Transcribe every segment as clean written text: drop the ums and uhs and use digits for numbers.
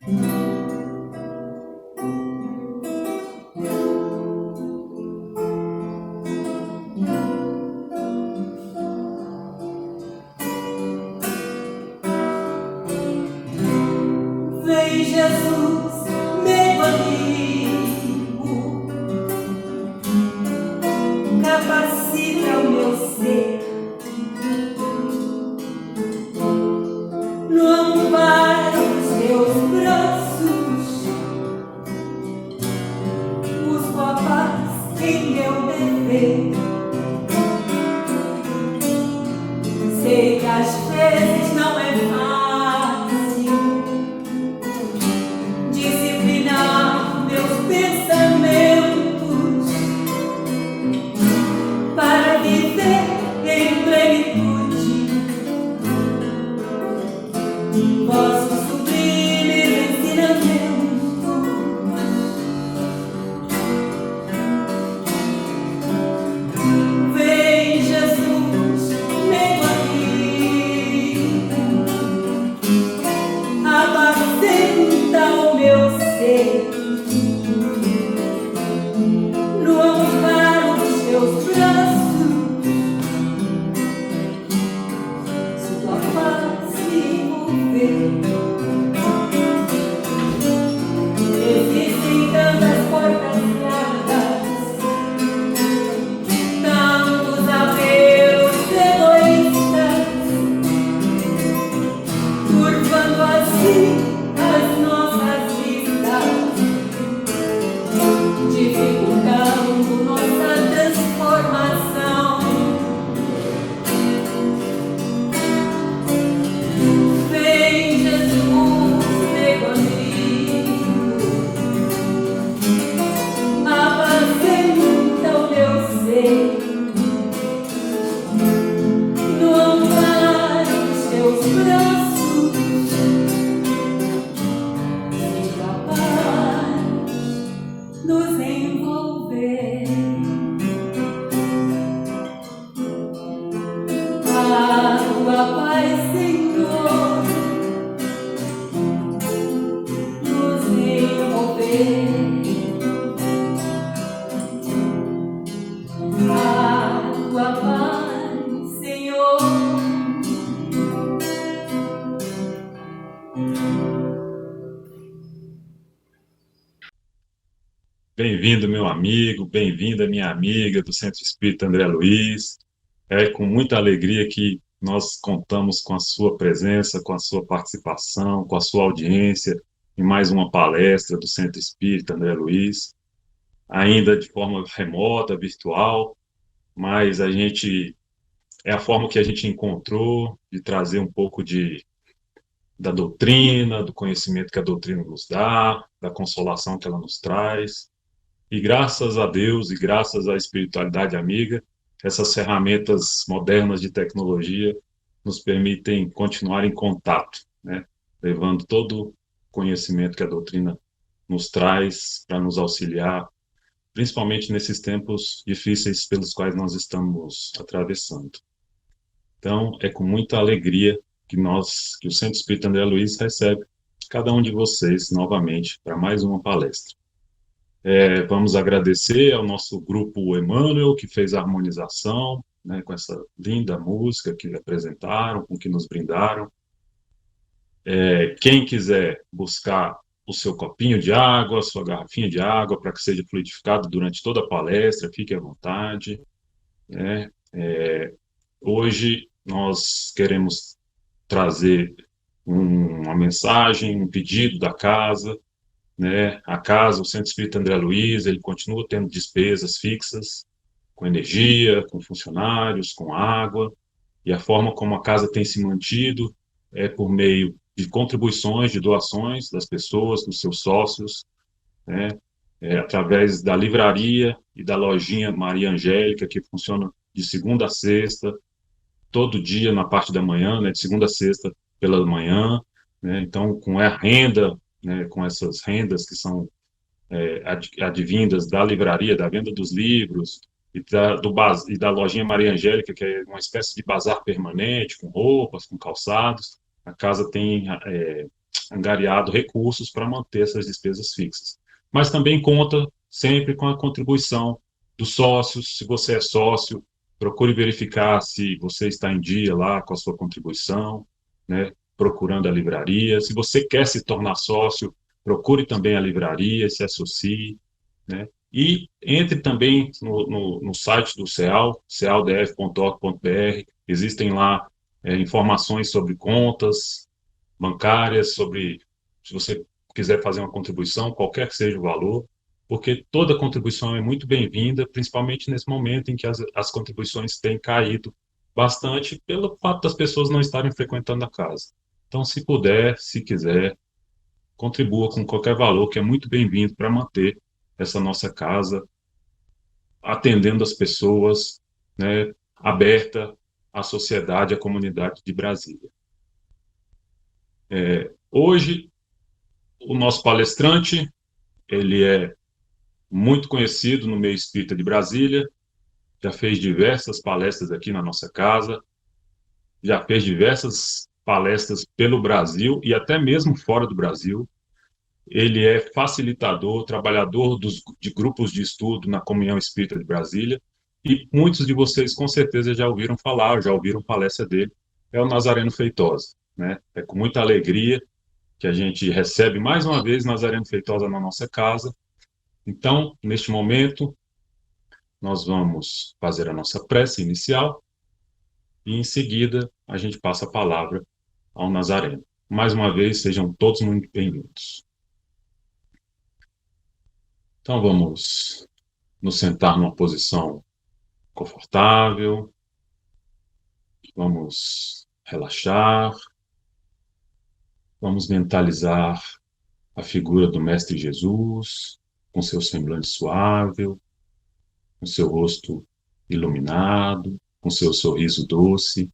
Vem Jesus, meu amigo, capacita o meu ser no amparo dos teus braços. Busco a paz em meu dever. Sei que às vezes não é fácil disciplinar meus pensamentos para viver em plenitude vossos sublimes ensinamentos. Vem Jesus, meu amigo, apacenta o meu ser no amparo dos teus braços. Se tua paz me envolver, existem tantas portas largas, tantos apelos egoístas, curvando assim as nossas vidas, dificultando nossa transformação. Vem Jesus, meu amigo, apacenta o meu ser no amparo dos teus braços. Deixa a paz nos envolver. A tua paz, Senhor, nos envolver. A tua paz, Senhor. Bem-vindo, meu amigo, bem-vinda, minha amiga do Centro Espírita André Luiz. É com muita alegria que nós contamos com a sua presença, com a sua participação, com a sua audiência em mais uma palestra do Centro Espírita André Luiz, ainda de forma remota, virtual, mas é a forma que a gente encontrou de trazer um pouco da doutrina, do conhecimento que a doutrina nos dá, da consolação que ela nos traz. E graças a Deus e graças à espiritualidade amiga, essas ferramentas modernas de tecnologia nos permitem continuar em contato, né? Levando todo o conhecimento que a doutrina nos traz para nos auxiliar, principalmente nesses tempos difíceis pelos quais nós estamos atravessando. Então, é com muita alegria que o Centro Espírita André Luiz recebe cada um de vocês novamente para mais uma palestra. Vamos agradecer ao nosso grupo Emmanuel, que fez a harmonização, né, com essa linda música que apresentaram, com que nos brindaram. Quem quiser buscar o seu copinho de água, a sua garrafinha de água, para que seja fluidificado durante toda a palestra, fique à vontade, né? Hoje nós queremos trazer uma mensagem, um pedido da casa, né? A casa, o Centro Espírita André Luiz, ele continua tendo despesas fixas, com energia, com funcionários, com água, e a forma como a casa tem se mantido é por meio de contribuições, de doações das pessoas, dos seus sócios, né? Através da livraria e da lojinha Maria Angélica, que funciona de segunda a sexta, todo dia na parte da manhã, né? De segunda a sexta pela manhã, né? Então, com a renda, né, com essas rendas que são advindas da livraria, da venda dos livros, e da lojinha Maria Angélica, que é uma espécie de bazar permanente, com roupas, com calçados. A casa tem angariado recursos para manter essas despesas fixas. Mas também conta sempre com a contribuição dos sócios. Se você é sócio, procure verificar se você está em dia lá com a sua contribuição, né? Procurando a livraria. Se você quer se tornar sócio, procure também a livraria, se associe, né? E entre também no site do CEAL, cealdf.org.br. Existem lá informações sobre contas bancárias, sobre se você quiser fazer uma contribuição, qualquer que seja o valor, porque toda contribuição é muito bem-vinda, principalmente nesse momento em que as contribuições têm caído bastante pelo fato das pessoas não estarem frequentando a casa. Então, se puder, se quiser, contribua com qualquer valor, que é muito bem-vindo para manter essa nossa casa atendendo as pessoas, né, aberta à sociedade, à comunidade de Brasília. Hoje, o nosso palestrante, ele é muito conhecido no meio espírita de Brasília, já fez diversas palestras aqui na nossa casa, já fez diversas palestras pelo Brasil e até mesmo fora do Brasil. Ele é facilitador, trabalhador de grupos de estudo na Comunhão Espírita de Brasília, e muitos de vocês com certeza já ouviram falar, já ouviram palestra dele. É o Nazareno Feitosa, né? É com muita alegria que a gente recebe mais uma vez Nazareno Feitosa na nossa casa. Então, neste momento, nós vamos fazer a nossa prece inicial e, em seguida, a gente passa a palavra ao Nazareno. Mais uma vez, sejam todos muito bem-vindos. Então, vamos nos sentar numa posição confortável, vamos relaxar, vamos mentalizar a figura do Mestre Jesus, com seu semblante suave, com seu rosto iluminado, com seu sorriso doce,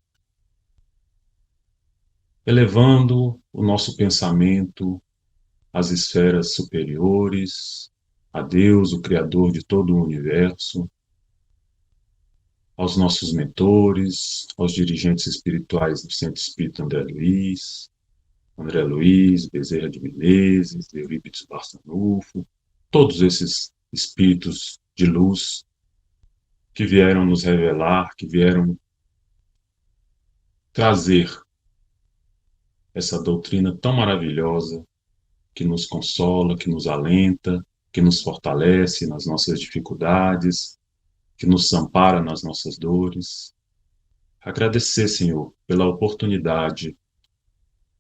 elevando o nosso pensamento às esferas superiores, a Deus, o Criador de todo o universo, aos nossos mentores, aos dirigentes espirituais do Centro Espírita André Luiz, Bezerra de Menezes, Eurípides Barçanufo, todos esses espíritos de luz que vieram nos revelar, que vieram trazer essa doutrina tão maravilhosa que nos consola, que nos alenta, que nos fortalece nas nossas dificuldades, que nos ampara nas nossas dores. Agradecer, Senhor, pela oportunidade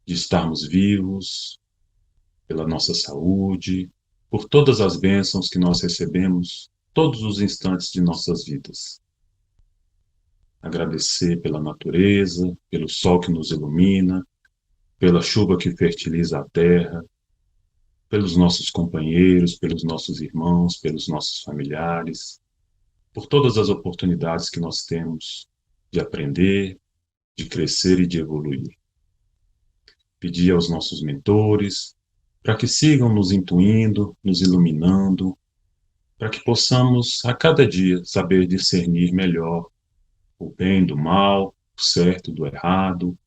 de estarmos vivos, pela nossa saúde, por todas as bênçãos que nós recebemos todos os instantes de nossas vidas. Agradecer pela natureza, pelo sol que nos ilumina, pela chuva que fertiliza a terra, pelos nossos companheiros, pelos nossos irmãos, pelos nossos familiares, por todas as oportunidades que nós temos de aprender, de crescer e de evoluir. Pedir aos nossos mentores para que sigam nos intuindo, nos iluminando, para que possamos a cada dia saber discernir melhor o bem do mal, o certo do errado,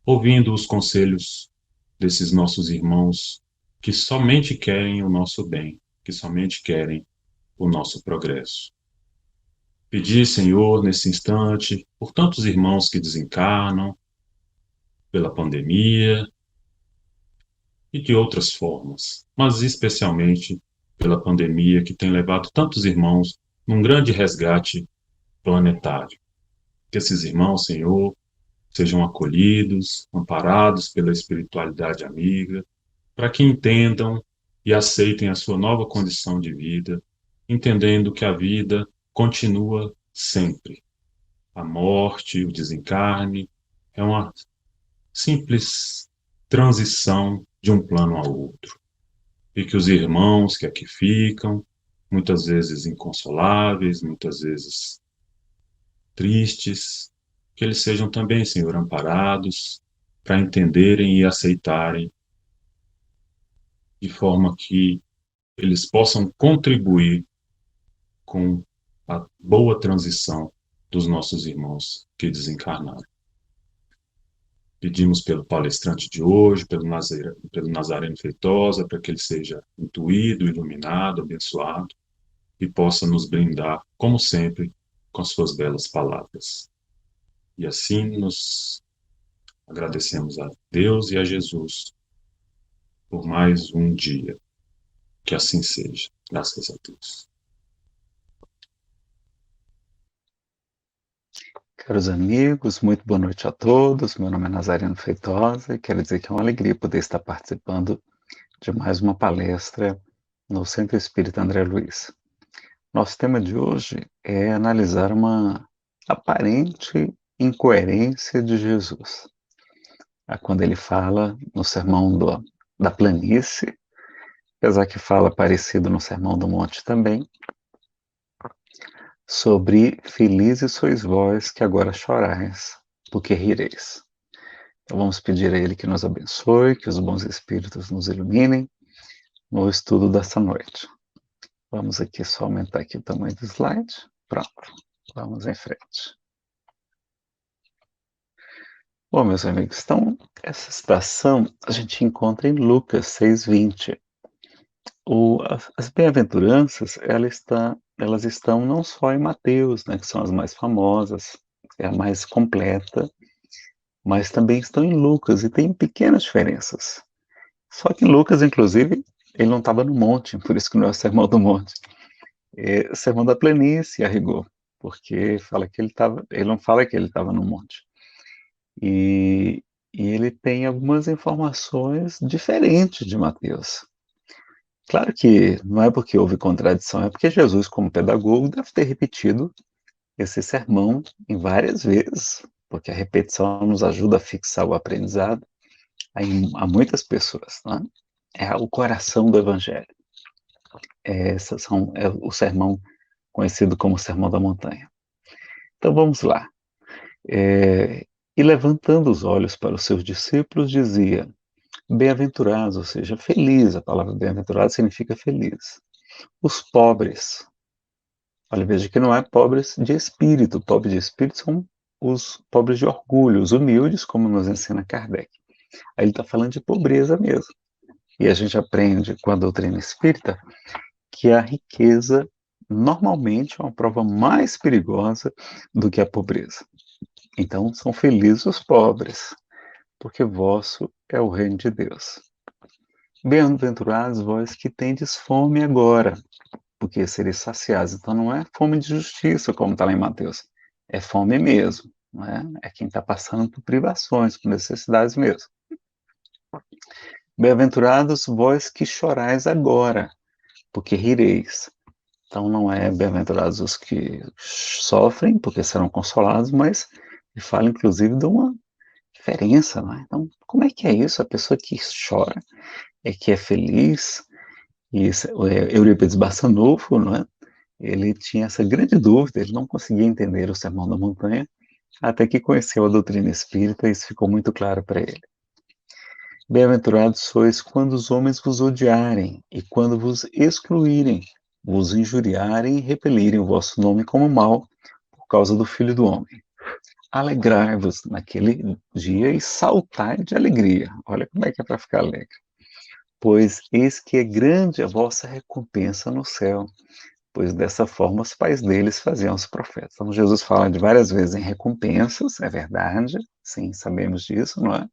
ouvindo os conselhos desses nossos irmãos que somente querem o nosso bem, que somente querem o nosso progresso. Pedir, Senhor, nesse instante, por tantos irmãos que desencarnam, pela pandemia e de outras formas, mas especialmente pela pandemia que tem levado tantos irmãos num grande resgate planetário. Que esses irmãos, Senhor, sejam acolhidos, amparados pela espiritualidade amiga, para que entendam e aceitem a sua nova condição de vida, entendendo que a vida continua sempre. A morte, o desencarne, é uma simples transição de um plano ao outro. E que os irmãos que aqui ficam, muitas vezes inconsoláveis, muitas vezes tristes, que eles sejam também, Senhor, amparados para entenderem e aceitarem, de forma que eles possam contribuir com a boa transição dos nossos irmãos que desencarnaram. Pedimos pelo palestrante de hoje, pelo Nazareno Feitosa, para que ele seja intuído, iluminado, abençoado e possa nos brindar, como sempre, com suas belas palavras. E assim nos agradecemos a Deus e a Jesus por mais um dia. Que assim seja. Graças a Deus. Caros amigos, muito boa noite a todos. Meu nome é Nazareno Feitosa e quero dizer que é uma alegria poder estar participando de mais uma palestra no Centro Espírita André Luiz. Nosso tema de hoje é analisar uma aparente incoerência de Jesus. Quando ele fala no Sermão da Planície, apesar que fala parecido no Sermão do Monte também, sobre felizes sois vós que agora chorais, porque rireis. Então vamos pedir a Ele que nos abençoe, que os bons espíritos nos iluminem no estudo dessa noite. Vamos aqui só aumentar aqui o tamanho do slide. Pronto, vamos em frente. Bom, meus amigos, então essa citação a gente encontra em Lucas 6:20. As bem-aventuranças, elas estão não só em Mateus, né, que são as mais famosas, é a mais completa, mas também estão em Lucas e tem pequenas diferenças. Só que em Lucas, inclusive, ele não estava no monte, por isso que não é o Sermão do Monte. É o Sermão da Planície, a rigor, porque fala que ele não fala que ele estava no monte. E, e ele tem algumas informações diferentes de Mateus. Claro que não é porque houve contradição, é porque Jesus, como pedagogo, deve ter repetido esse sermão em várias vezes, porque a repetição nos ajuda a fixar o aprendizado a muitas pessoas, né? É o coração do Evangelho. É o sermão conhecido como Sermão da Montanha. Então vamos lá. E levantando os olhos para os seus discípulos, dizia: bem-aventurados, ou seja, feliz, a palavra bem-aventurado significa feliz. Os pobres, olha, veja que não é pobres de espírito, pobres de espírito são os pobres de orgulho, os humildes, como nos ensina Kardec. Aí ele está falando de pobreza mesmo. E a gente aprende com a doutrina espírita que a riqueza normalmente é uma prova mais perigosa do que a pobreza. Então, são felizes os pobres, porque vosso é o reino de Deus. Bem-aventurados vós que tendes fome agora, porque sereis saciados. Então, não é fome de justiça, como está lá em Mateus, é fome mesmo, não é? É quem está passando por privações, por necessidades mesmo. Bem-aventurados vós que chorais agora, porque rireis. Então, não é bem-aventurados os que sofrem, porque serão consolados, mas ele fala, inclusive, de uma diferença, né? Então, como é que é isso? A pessoa que chora é que é feliz, e Eurípides Barçanufo, não é? Ele tinha essa grande dúvida, ele não conseguia entender o Sermão da Montanha, até que conheceu a doutrina espírita e isso ficou muito claro para ele. Bem-aventurados sois quando os homens vos odiarem e quando vos excluírem, vos injuriarem e repelirem o vosso nome como mal por causa do Filho do Homem. Alegrai-vos naquele dia e saltai de alegria. Olha como é que é para ficar alegre. Pois eis que é grande a vossa recompensa no céu, pois dessa forma os pais deles faziam os profetas. Então Jesus fala de várias vezes em recompensas, é verdade, sim, sabemos disso, não é?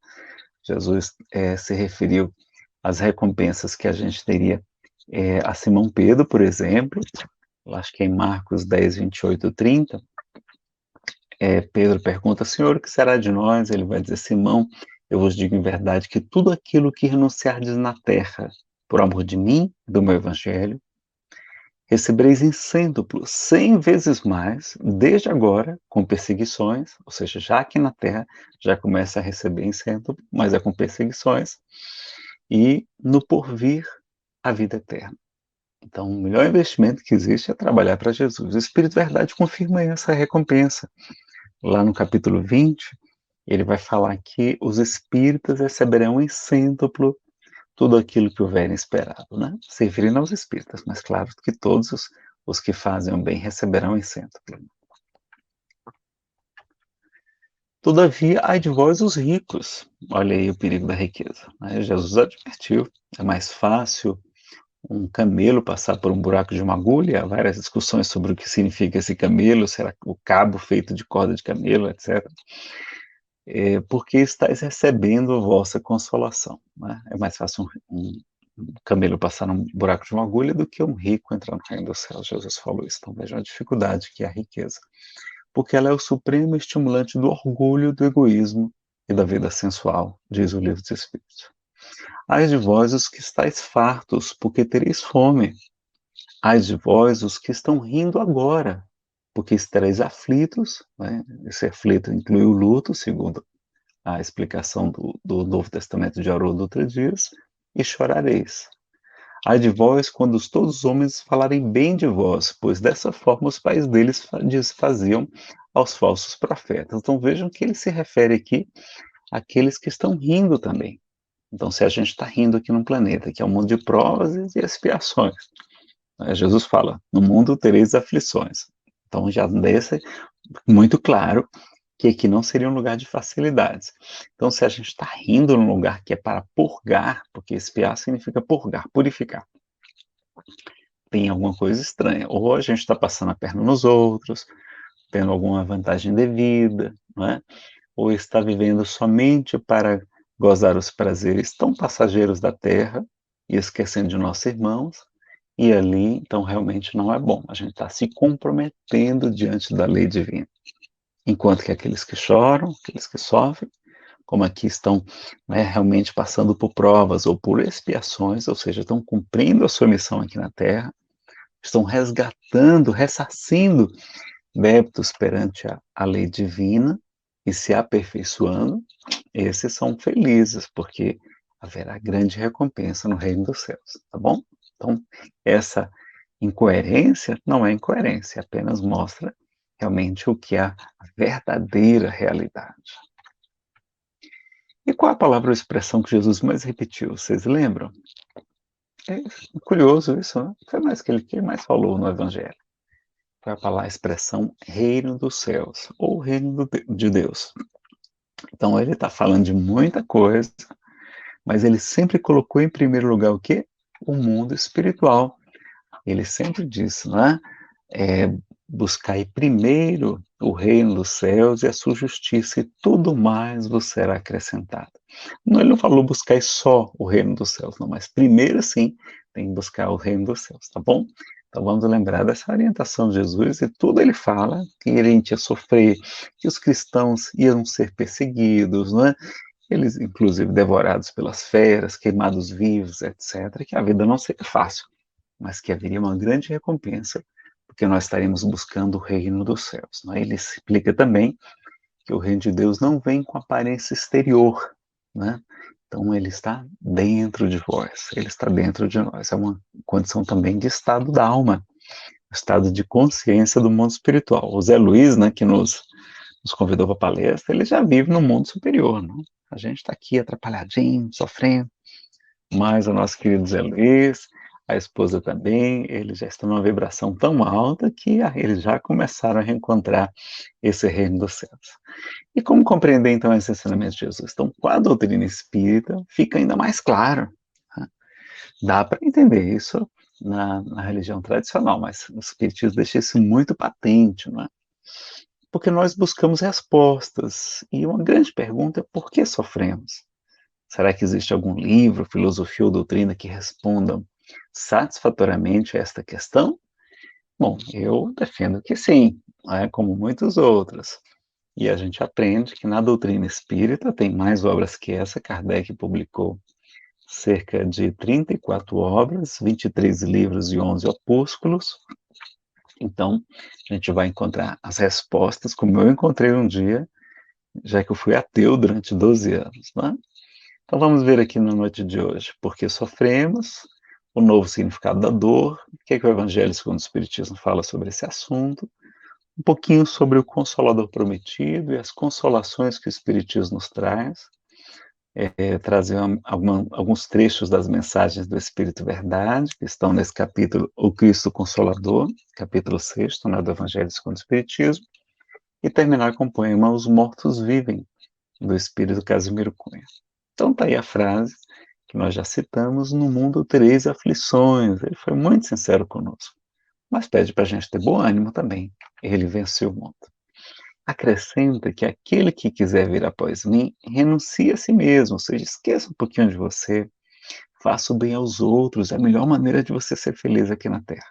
Jesus se referiu às recompensas que a gente teria a Simão Pedro, por exemplo, eu acho que é em Marcos 10, 28, 30, Pedro pergunta, Senhor, o que será de nós? Ele vai dizer, Simão, eu vos digo em verdade que tudo aquilo que renunciardes na terra, por amor de mim, do meu evangelho, recebereis em cêntuplo, 100 vezes mais, desde agora, com perseguições, ou seja, já aqui na terra, já começa a receber em cêntuplo, mas é com perseguições, e no porvir, a vida eterna. Então, o melhor investimento que existe é trabalhar para Jesus. O Espírito Verdade confirma essa recompensa. Lá no capítulo 20, ele vai falar que os espíritas receberão em cêntuplo tudo aquilo que houverem esperado, né? Se referindo aos espíritas, mas claro que todos os que fazem o bem receberão em cêntuplo. Todavia, ai de vós os ricos. Olha aí o perigo da riqueza, né? Jesus advertiu, é mais fácil um camelo passar por um buraco de uma agulha. Há várias discussões sobre o que significa esse camelo, será o cabo feito de corda de camelo, etc. Porque estáis recebendo a vossa consolação, né? É mais fácil um camelo passar num buraco de uma agulha do que um rico entrar no reino dos céus. Jesus falou isso. Então vejam a dificuldade que é a riqueza, porque ela é o supremo estimulante do orgulho, do egoísmo e da vida sensual, diz o livro dos Espíritos. Ai de vós os que estáis fartos, porque tereis fome. Ai de vós os que estão rindo agora, porque estareis aflitos, né? Esse aflito inclui o luto, segundo a explicação do Novo Testamento de Haroldo Dutra Dias, e chorareis. Ai de vós quando todos os homens falarem bem de vós, pois dessa forma os pais deles faziam aos falsos profetas. Então vejam que ele se refere aqui àqueles que estão rindo também. Então, se a gente está rindo aqui num planeta que é um mundo de provas e expiações, Jesus fala: no mundo tereis aflições. Então, já deixa muito claro que aqui não seria um lugar de facilidades. Então, se a gente está rindo num lugar que é para purgar, porque expiar significa purgar, purificar, tem alguma coisa estranha. Ou a gente está passando a perna nos outros, tendo alguma vantagem devida, não é? Ou está vivendo somente para gozar os prazeres tão passageiros da terra e esquecendo de nossos irmãos, e ali, então, realmente não é bom. A gente está se comprometendo diante da lei divina. Enquanto que aqueles que choram, aqueles que sofrem, como aqui estão, né, realmente passando por provas ou por expiações, ou seja, estão cumprindo a sua missão aqui na Terra, estão resgatando, ressarcindo débitos perante a lei divina e se aperfeiçoando, esses são felizes, porque haverá grande recompensa no reino dos céus, tá bom? Então, essa incoerência não é incoerência, apenas mostra realmente o que é a verdadeira realidade. E qual a palavra ou expressão que Jesus mais repetiu? Vocês lembram? É curioso isso, né? Foi mais que ele mais falou no Evangelho. Foi a expressão reino dos céus, ou reino de Deus. Então ele está falando de muita coisa, mas ele sempre colocou em primeiro lugar o quê? O mundo espiritual. Ele sempre disse, né? Buscai primeiro o reino dos céus e a sua justiça, e tudo mais vos será acrescentado. Não, ele não falou buscai só o reino dos céus, não, mas primeiro sim tem que buscar o reino dos céus, tá bom? Então vamos lembrar dessa orientação de Jesus, e tudo ele fala que a gente ia sofrer, que os cristãos iam ser perseguidos, não é? Eles, inclusive, devorados pelas feras, queimados vivos, etc., que a vida não seria fácil, mas que haveria uma grande recompensa, porque nós estaremos buscando o reino dos céus. Não é? Ele explica também que o reino de Deus não vem com aparência exterior, né? Então ele está dentro de vós, ele está dentro de nós. É uma condição também de estado da alma, estado de consciência do mundo espiritual. O Zé Luiz, né, que nos convidou para a palestra, ele já vive no mundo superior, não? A gente está aqui atrapalhadinho, sofrendo, mas o nosso querido Zé Luiz, a esposa também, eles já estão numa vibração tão alta que eles já começaram a reencontrar esse reino dos céus. E como compreender, então, esse ensinamento de Jesus? Então, com a doutrina espírita, fica ainda mais claro. Né? Dá para entender isso na religião tradicional, mas o espiritismo deixa isso muito patente, não é? Porque nós buscamos respostas, e uma grande pergunta é por que sofremos? Será que existe algum livro, filosofia ou doutrina que respondam satisfatoriamente a esta questão? Bom, eu defendo que sim, como muitos outros. E a gente aprende que na doutrina espírita tem mais obras que essa. Kardec publicou cerca de 34 obras, 23 livros e 11 opúsculos. Então, a gente vai encontrar as respostas, como eu encontrei um dia, já que eu fui ateu durante 12 anos. Né? Então, vamos ver aqui na noite de hoje por que sofremos, o novo significado da dor, o que, é que o Evangelho segundo o Espiritismo fala sobre esse assunto, um pouquinho sobre o Consolador Prometido e as consolações que o Espiritismo nos traz, trazer alguns trechos das mensagens do Espírito Verdade, que estão nesse capítulo, O Cristo Consolador, capítulo 6, né, do Evangelho segundo o Espiritismo, e terminar com o poema Os Mortos Vivem, do espírito Casimiro Cunha. Então tá aí a frase que nós já citamos: no mundo tereis aflições. Ele foi muito sincero conosco, mas pede para a gente ter bom ânimo também. Ele venceu o mundo. Acrescenta que aquele que quiser vir após mim, renuncie a si mesmo, ou seja, esqueça um pouquinho de você, faça o bem aos outros, é a melhor maneira de você ser feliz aqui na Terra.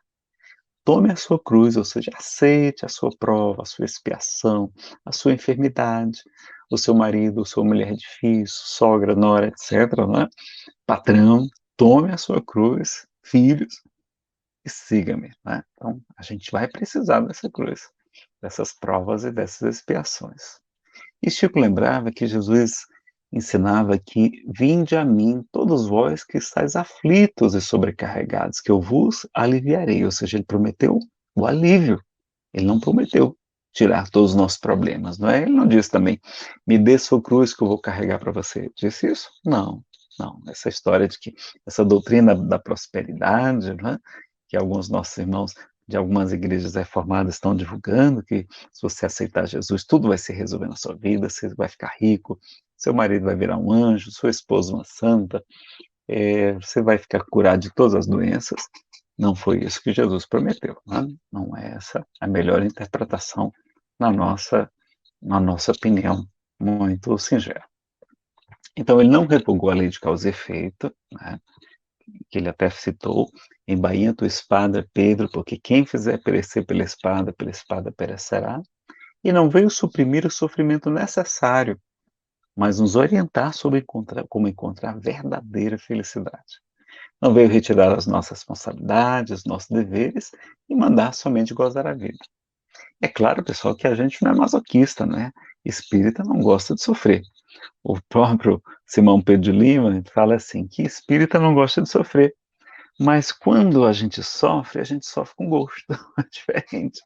Tome a sua cruz, ou seja, aceite a sua prova, a sua expiação, a sua enfermidade, o seu marido, a sua mulher difícil, sogra, nora, etc., né? Patrão, tome a sua cruz, filhos, e siga-me, né? Então, a gente vai precisar dessa cruz, dessas provas e dessas expiações. E Chico lembrava que Jesus ensinava que vinde a mim todos vós que estáis aflitos e sobrecarregados, que eu vos aliviarei, ou seja, ele prometeu o alívio, ele não prometeu tirar todos os nossos problemas, não é? Ele não disse também, me dê sua cruz que eu vou carregar para você, disse isso? Não, não, essa história de que, essa doutrina da prosperidade, não é? Que alguns nossos irmãos de algumas igrejas reformadas estão divulgando, que se você aceitar Jesus, tudo vai se resolver na sua vida, você vai ficar rico, seu marido vai virar um anjo, sua esposa uma santa, você vai ficar curado de todas as doenças. Não foi isso que Jesus prometeu, né? Não é essa a melhor interpretação na nossa opinião, muito singela. Então, ele não revogou a lei de causa e efeito, né? Que ele até citou, embainha tua espada, Pedro, porque quem fizer perecer pela espada perecerá, e não veio suprimir o sofrimento necessário, mas nos orientar sobre como encontrar verdadeira felicidade. Não veio retirar as nossas responsabilidades, nossos deveres, e mandar somente gozar a vida. É claro, pessoal, que a gente não é masoquista, né? Espírita não gosta de sofrer. O próprio Simão Pedro de Lima fala assim, que espírita não gosta de sofrer. Mas quando a gente sofre com gosto, é diferente.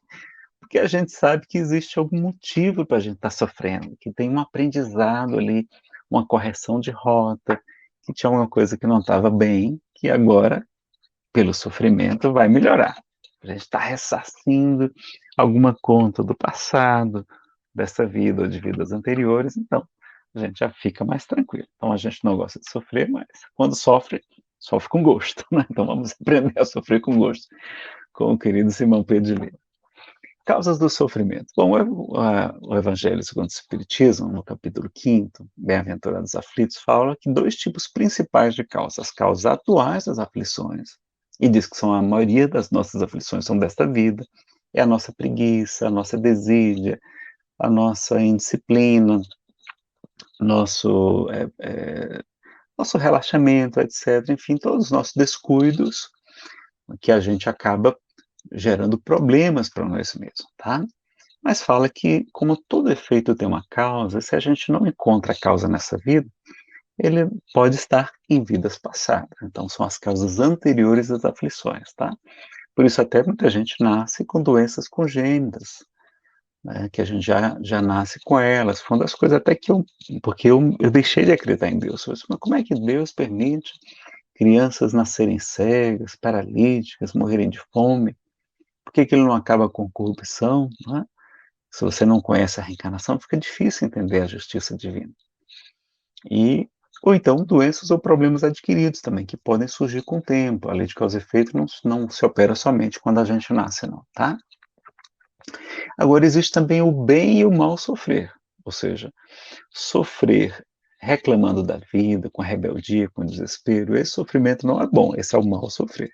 Porque a gente sabe que existe algum motivo para a gente estar sofrendo, que tem um aprendizado ali, uma correção de rota, que tinha alguma coisa que não estava bem, que agora, pelo sofrimento, vai melhorar. A gente está ressarcindo alguma conta do passado, dessa vida ou de vidas anteriores, então a gente já fica mais tranquilo. Então a gente não gosta de sofrer, mas quando sofre, sofre com gosto, né? Então vamos aprender a sofrer com gosto, com o querido Simão Pedro de Lima. Causas do sofrimento. Bom, o Evangelho segundo o Espiritismo, no capítulo 5º, Bem-aventurados aflitos, fala que dois tipos principais de causas, as causas atuais das aflições, e diz que são a maioria das nossas aflições são desta vida, é a nossa preguiça, a nossa desídia, a nossa indisciplina, nosso, nosso relaxamento, etc. Enfim, todos os nossos descuidos que a gente acaba gerando problemas para nós mesmos, tá? Mas fala que, como todo efeito tem uma causa, se a gente não encontra a causa nessa vida, ele pode estar em vidas passadas. Então, são as causas anteriores às aflições, tá? Por isso, até muita gente nasce com doenças congênitas, né, que a gente já nasce com elas. Foi uma das coisas até que porque eu deixei de acreditar em Deus. Eu disse, mas como é que Deus permite crianças nascerem cegas, paralíticas, morrerem de fome? Por que que ele não acaba com corrupção, né? Se você não conhece a reencarnação, fica difícil entender a justiça divina. Ou então doenças ou problemas adquiridos também, que podem surgir com o tempo. A lei de causa e efeito não se opera somente quando a gente nasce, não, tá? Agora, existe também o bem e o mal sofrer, ou seja, sofrer reclamando da vida, com rebeldia, com desespero, esse sofrimento não é bom, esse é o mal sofrer.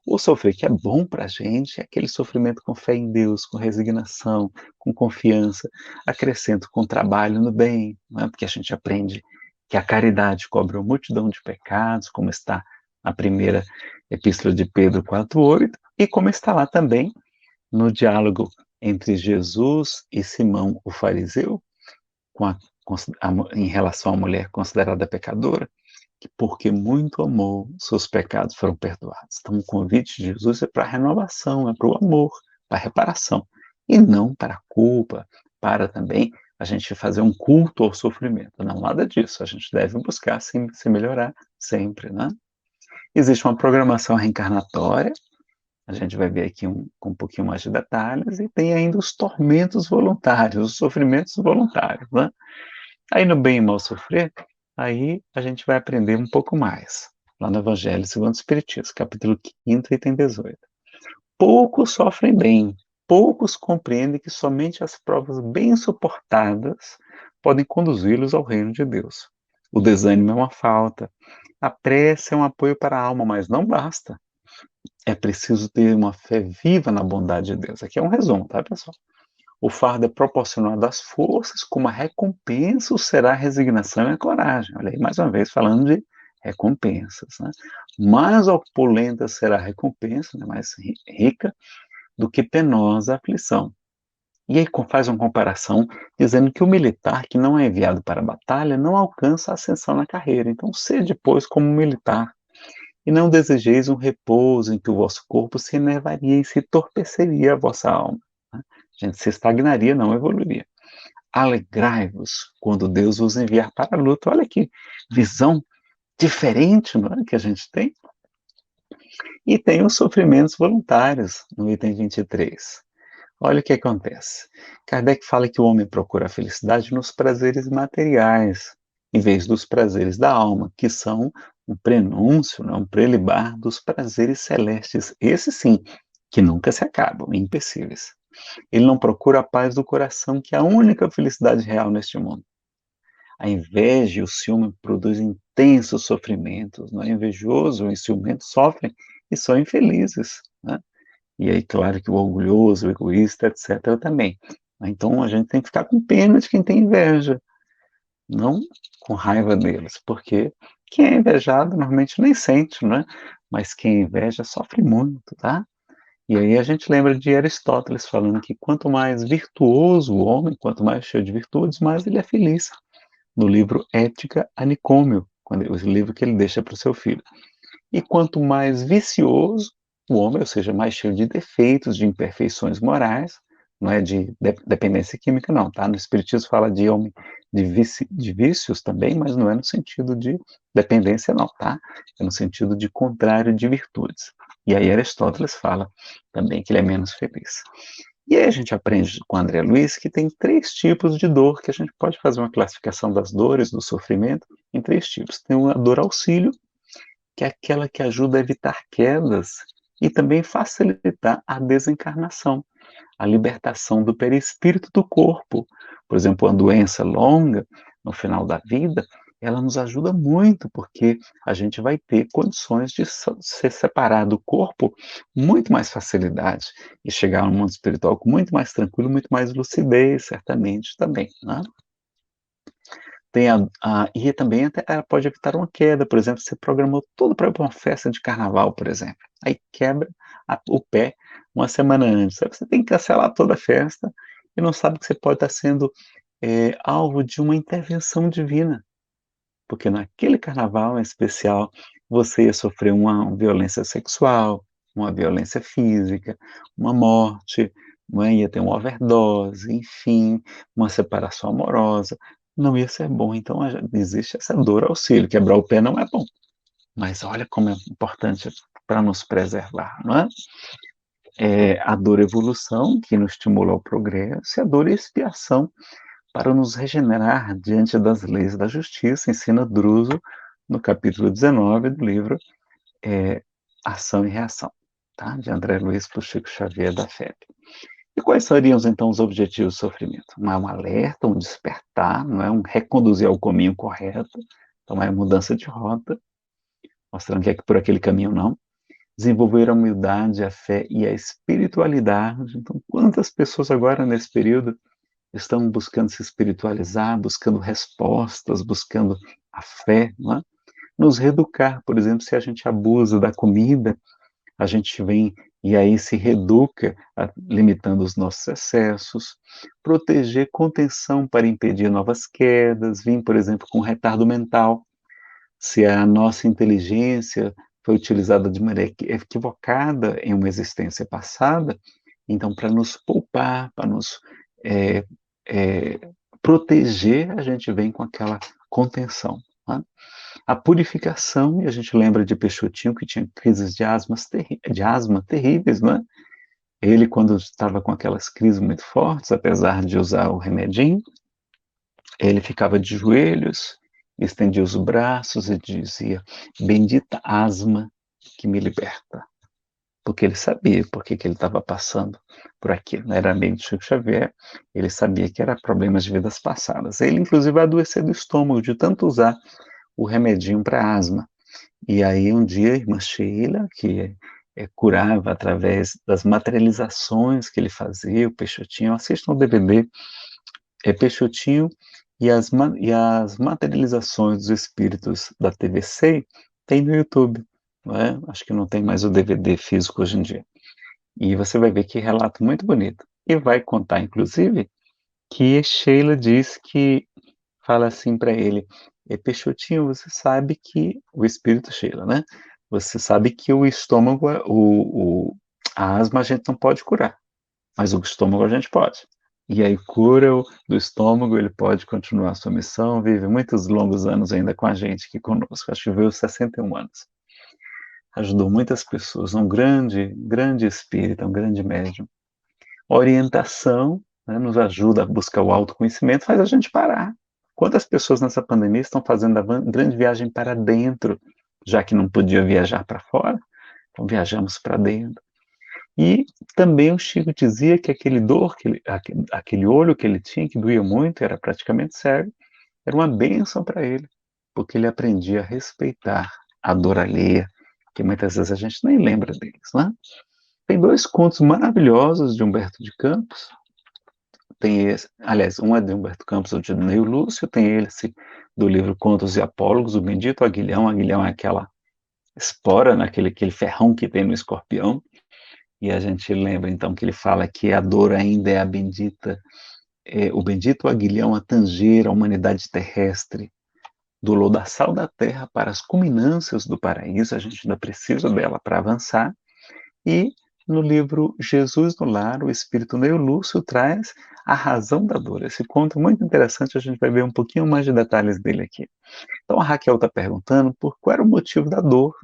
O sofrer que é bom para a gente é aquele sofrimento com fé em Deus, com resignação, com confiança, acrescento com trabalho no bem, não é? Porque a gente aprende que a caridade cobre uma multidão de pecados, como está na primeira epístola de Pedro 4,8, e como está lá também no diálogo entre Jesus e Simão, o fariseu, em relação à mulher considerada pecadora, que porque muito amou, seus pecados foram perdoados. Então, o convite de Jesus é para a renovação, é para o amor, para a reparação, e não para a culpa, para também a gente fazer um culto ao sofrimento. Não, nada disso. A gente deve buscar se melhorar sempre, né? Existe uma programação reencarnatória, A gente vai ver aqui com um pouquinho mais de detalhes, e tem ainda os tormentos voluntários, os sofrimentos voluntários, né? Aí no Bem e Mal Sofrer, aí a gente vai aprender um pouco mais, lá no Evangelho segundo o Espiritismo, capítulo 5º, item 18. Poucos sofrem bem, poucos compreendem que somente as provas bem suportadas podem conduzi-los ao reino de Deus. O desânimo é uma falta, a prece é um apoio para a alma, mas não basta. É preciso ter uma fé viva na bondade de Deus. Aqui é um resumo, tá, pessoal? O fardo é proporcionado às forças, como a recompensa o será a resignação e a coragem. Olha aí, mais uma vez, falando de recompensas, né? Mais opulenta será a recompensa, né, mais rica, do que penosa a aflição. E aí faz uma comparação dizendo que o militar que não é enviado para a batalha não alcança a ascensão na carreira. Então, sede, pois, como militar, e não desejeis um repouso em que o vosso corpo se enervaria e se torpeceria a vossa alma. Né? A gente se estagnaria, não evoluiria. Alegrai-vos quando Deus vos enviar para a luta. Olha que visão diferente, não é, que a gente tem. E tem os sofrimentos voluntários, no item 23. Olha o que acontece. Kardec fala que o homem procura a felicidade nos prazeres materiais, em vez dos prazeres da alma, que são um prenúncio, né, um prelibar dos prazeres celestes, esses sim, que nunca se acabam, impossíveis. Ele não procura a paz do coração, que é a única felicidade real neste mundo. A inveja e o ciúme produzem intensos sofrimentos. Não é? Invejoso e ciumento sofrem e são infelizes. Né? E aí, claro que o orgulhoso, o egoísta, etc., também. Então, a gente tem que ficar com pena de quem tem inveja, não com raiva deles, porque quem é invejado normalmente nem sente, né? Mas quem inveja sofre muito, tá? E aí a gente lembra de Aristóteles falando que quanto mais virtuoso o homem, quanto mais cheio de virtudes, mais ele é feliz. No livro Ética a Nicômeo, o livro que ele deixa para o seu filho. E quanto mais vicioso o homem, ou seja, mais cheio de defeitos, de imperfeições morais, não é de dependência química, não, tá? No Espiritismo fala de homem de vícios também, mas não é no sentido de dependência, não, tá? É no sentido de contrário de virtudes. E aí Aristóteles fala também que ele é menos feliz. E aí a gente aprende com André Luiz que tem 3 tipos de dor, que a gente pode fazer uma classificação das dores, do sofrimento, em 3 tipos. Tem uma dor auxílio, que é aquela que ajuda a evitar quedas e também facilitar a desencarnação, a libertação do perispírito do corpo. Por exemplo, uma doença longa, no final da vida, ela nos ajuda muito, porque a gente vai ter condições de se separar do corpo muito mais facilidade e chegar ao mundo espiritual com muito mais tranquilo, muito mais lucidez, certamente também, né? Tem e também até ela pode evitar uma queda, por exemplo, você programou tudo para ir para uma festa de carnaval, por exemplo, aí quebra o pé uma semana antes, aí você tem que cancelar toda a festa e não sabe que você pode estar sendo alvo de uma intervenção divina, porque naquele carnaval em especial você ia sofrer uma violência sexual, uma violência física, uma morte, ia ter uma overdose, enfim, uma separação amorosa, não ia ser bom. Então existe essa dor auxílio, quebrar o pé não é bom, mas olha como é importante para nos preservar, não é? A dor evolução, que nos estimula ao progresso, e a dor expiação, para nos regenerar diante das leis da justiça, ensina Druso no capítulo 19 do livro Ação e Reação, tá? De André Luiz para o Chico Xavier da FEB. E quais seriam, então, os objetivos do sofrimento? Não é um alerta, um despertar, não é um reconduzir ao caminho correto, então é mudança de rota, mostrando que é por aquele caminho não. Desenvolver a humildade, a fé e a espiritualidade. Então, quantas pessoas agora, nesse período, estão buscando se espiritualizar, buscando respostas, buscando a fé, não é? Nos reeducar, por exemplo, se a gente abusa da comida, a gente vem e aí se reeduca, limitando os nossos excessos, proteger contenção para impedir novas quedas, vir, por exemplo, com retardo mental, se a nossa inteligência foi utilizada de maneira equivocada em uma existência passada, então para nos poupar, para nos é, proteger, a gente vem com aquela contenção. Né? A purificação, e a gente lembra de Peixotinho que tinha crises de asma terríveis, não é? Ele, quando estava com aquelas crises muito fortes, apesar de usar o remedinho, ele ficava de joelhos, estendia os braços e dizia: bendita asma que me liberta. Porque ele sabia por que ele estava passando por aquilo. Era amigo de Chico Xavier, ele sabia que era problemas de vidas passadas. Ele, inclusive, adoeceu do estômago de tanto usar o remedinho para asma. E aí, um dia, a irmã Sheila, que curava através das materializações que ele fazia, o Peixotinho, assistam o DVD, Peixotinho e as materializações dos espíritos da TVC, tem no YouTube. Não é? Acho que não tem mais o DVD físico hoje em dia. E você vai ver que relato muito bonito. E vai contar, inclusive, que Sheila diz que fala assim para ele: Peixotinho, você sabe que o espírito Sheila, né? Você sabe que o estômago, a asma a gente não pode curar, mas o estômago a gente pode. E aí cura do estômago, ele pode continuar a sua missão, vive muitos longos anos ainda com a gente aqui conosco. Acho que viveu 61 anos. Ajudou muitas pessoas, um grande espírito, um grande médium. Orientação, né, nos ajuda a buscar o autoconhecimento, faz a gente parar. Quantas pessoas nessa pandemia estão fazendo a grande viagem para dentro, já que não podia viajar para fora? Então viajamos para dentro. E também o Chico dizia que aquele olho que ele tinha, que doía muito, era praticamente cego, era uma bênção para ele, porque ele aprendia a respeitar a dor alheia, que muitas vezes a gente nem lembra deles, né? Tem 2 contos maravilhosos de Humberto de Campos. Tem esse, aliás, um é de Humberto Campos, outro de Ney Lúcio, tem esse do livro Contos e Apólogos, o Bendito Aguilhão. Aguilhão é aquela espora, né, aquele ferrão que tem no escorpião. E a gente lembra, então, que ele fala que a dor ainda é o bendito aguilhão a tanger a humanidade terrestre, do lodaçal da terra para as culminâncias do paraíso. A gente ainda precisa dela para avançar. E no livro Jesus no Lar, o espírito Ney Lúcio traz a razão da dor. Esse conto é muito interessante, a gente vai ver um pouquinho mais de detalhes dele aqui. Então a Raquel está perguntando qual era o motivo da dor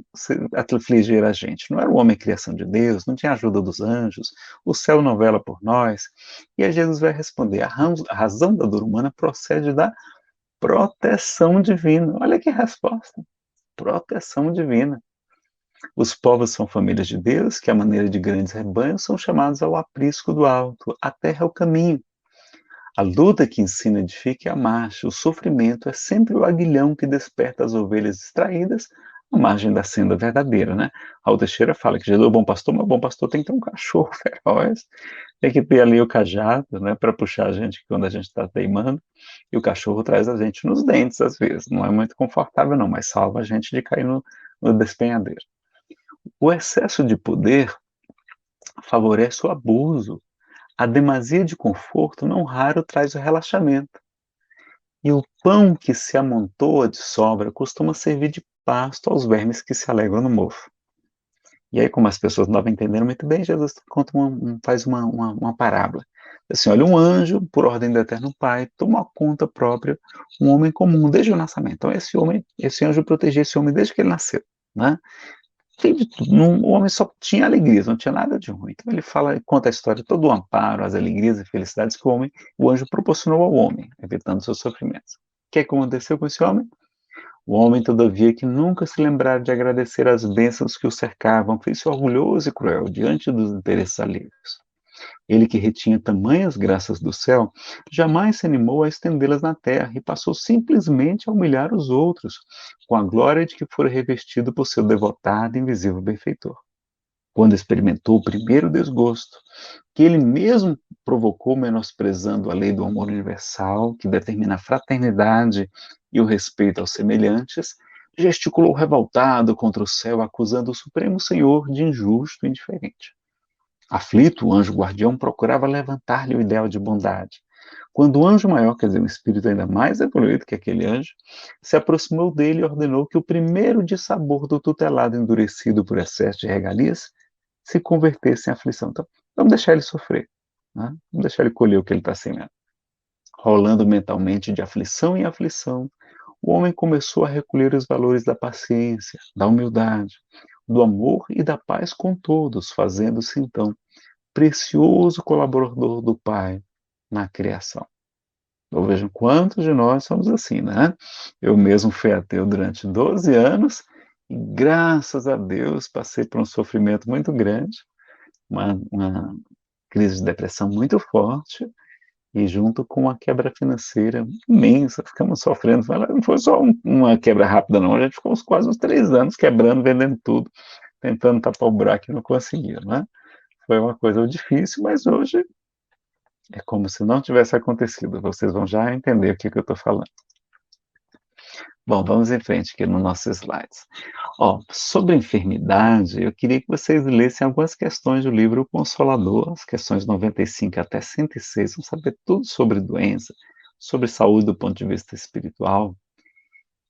afligir a gente. Não era o homem criação de Deus, não tinha ajuda dos anjos, o céu não vela por nós. E aí Jesus vai responder: a razão da dor humana procede da proteção divina. Olha que resposta! Proteção divina. Os povos são famílias de Deus, que, à maneira de grandes rebanhos, são chamados ao aprisco do alto. A terra é o caminho. A luta que ensina edifica é a marcha. O sofrimento é sempre o aguilhão que desperta as ovelhas distraídas à margem da senda verdadeira, né? Raul Teixeira fala que Jesus é o bom pastor, mas o bom pastor tem que ter um cachorro feroz, tem que ter ali o cajado, né, para puxar a gente quando a gente está teimando, e o cachorro traz a gente nos dentes, às vezes. Não é muito confortável, não, mas salva a gente de cair no despenhadeiro. O excesso de poder favorece o abuso. A demasia de conforto não raro traz o relaxamento. E o pão que se amontoa de sobra costuma servir de pasto aos vermes que se alegram no mofo. E aí, como as pessoas não estavam entendendo muito bem, Jesus conta faz uma parábola. Assim, olha, um anjo, por ordem do Eterno Pai, toma conta própria um homem comum desde o nascimento. Então, esse anjo protegia esse homem desde que ele nasceu, né? O homem só tinha alegrias, não tinha nada de ruim. Então ele conta a história, todo o amparo, as alegrias e felicidades que o anjo proporcionou ao homem, evitando seus sofrimentos. O que aconteceu com esse homem? O homem, todavia, que nunca se lembrara de agradecer as bênçãos que o cercavam, fez-se orgulhoso e cruel diante dos interesses alheios. Ele que retinha tamanhas graças do céu, jamais se animou a estendê-las na terra e passou simplesmente a humilhar os outros, com a glória de que fora revestido por seu devotado e invisível benfeitor. Quando experimentou o primeiro desgosto, que ele mesmo provocou menosprezando a lei do amor universal, que determina a fraternidade e o respeito aos semelhantes, gesticulou revoltado contra o céu, acusando o Supremo Senhor de injusto e indiferente. Aflito, o anjo guardião procurava levantar-lhe o ideal de bondade. Quando o anjo maior, quer dizer, um espírito ainda mais evoluído que aquele anjo, se aproximou dele e ordenou que o primeiro dissabor do tutelado endurecido por excesso de regalias se convertesse em aflição. Então, vamos deixar ele sofrer, né? Vamos deixar ele colher o que ele está semeando. Rolando mentalmente de aflição em aflição, o homem começou a recolher os valores da paciência, da humildade, do amor e da paz com todos, fazendo-se então precioso colaborador do Pai na criação. Eu vejo quantos de nós somos assim, né? Eu mesmo fui ateu durante 12 anos e, graças a Deus, passei por um sofrimento muito grande, uma crise de depressão muito forte e junto com uma quebra financeira imensa, ficamos sofrendo. Não foi só uma quebra rápida, não. A gente ficou quase uns 3 anos quebrando, vendendo tudo, tentando tapar o buraco e não conseguia, né? Foi uma coisa difícil, mas hoje é como se não tivesse acontecido. Vocês vão já entender o que eu estou falando. Bom, vamos em frente aqui nos nossos slides. Ó, sobre enfermidade, eu queria que vocês lessem algumas questões do livro Consolador, as questões 95 até 106, vão saber tudo sobre doença, sobre saúde do ponto de vista espiritual.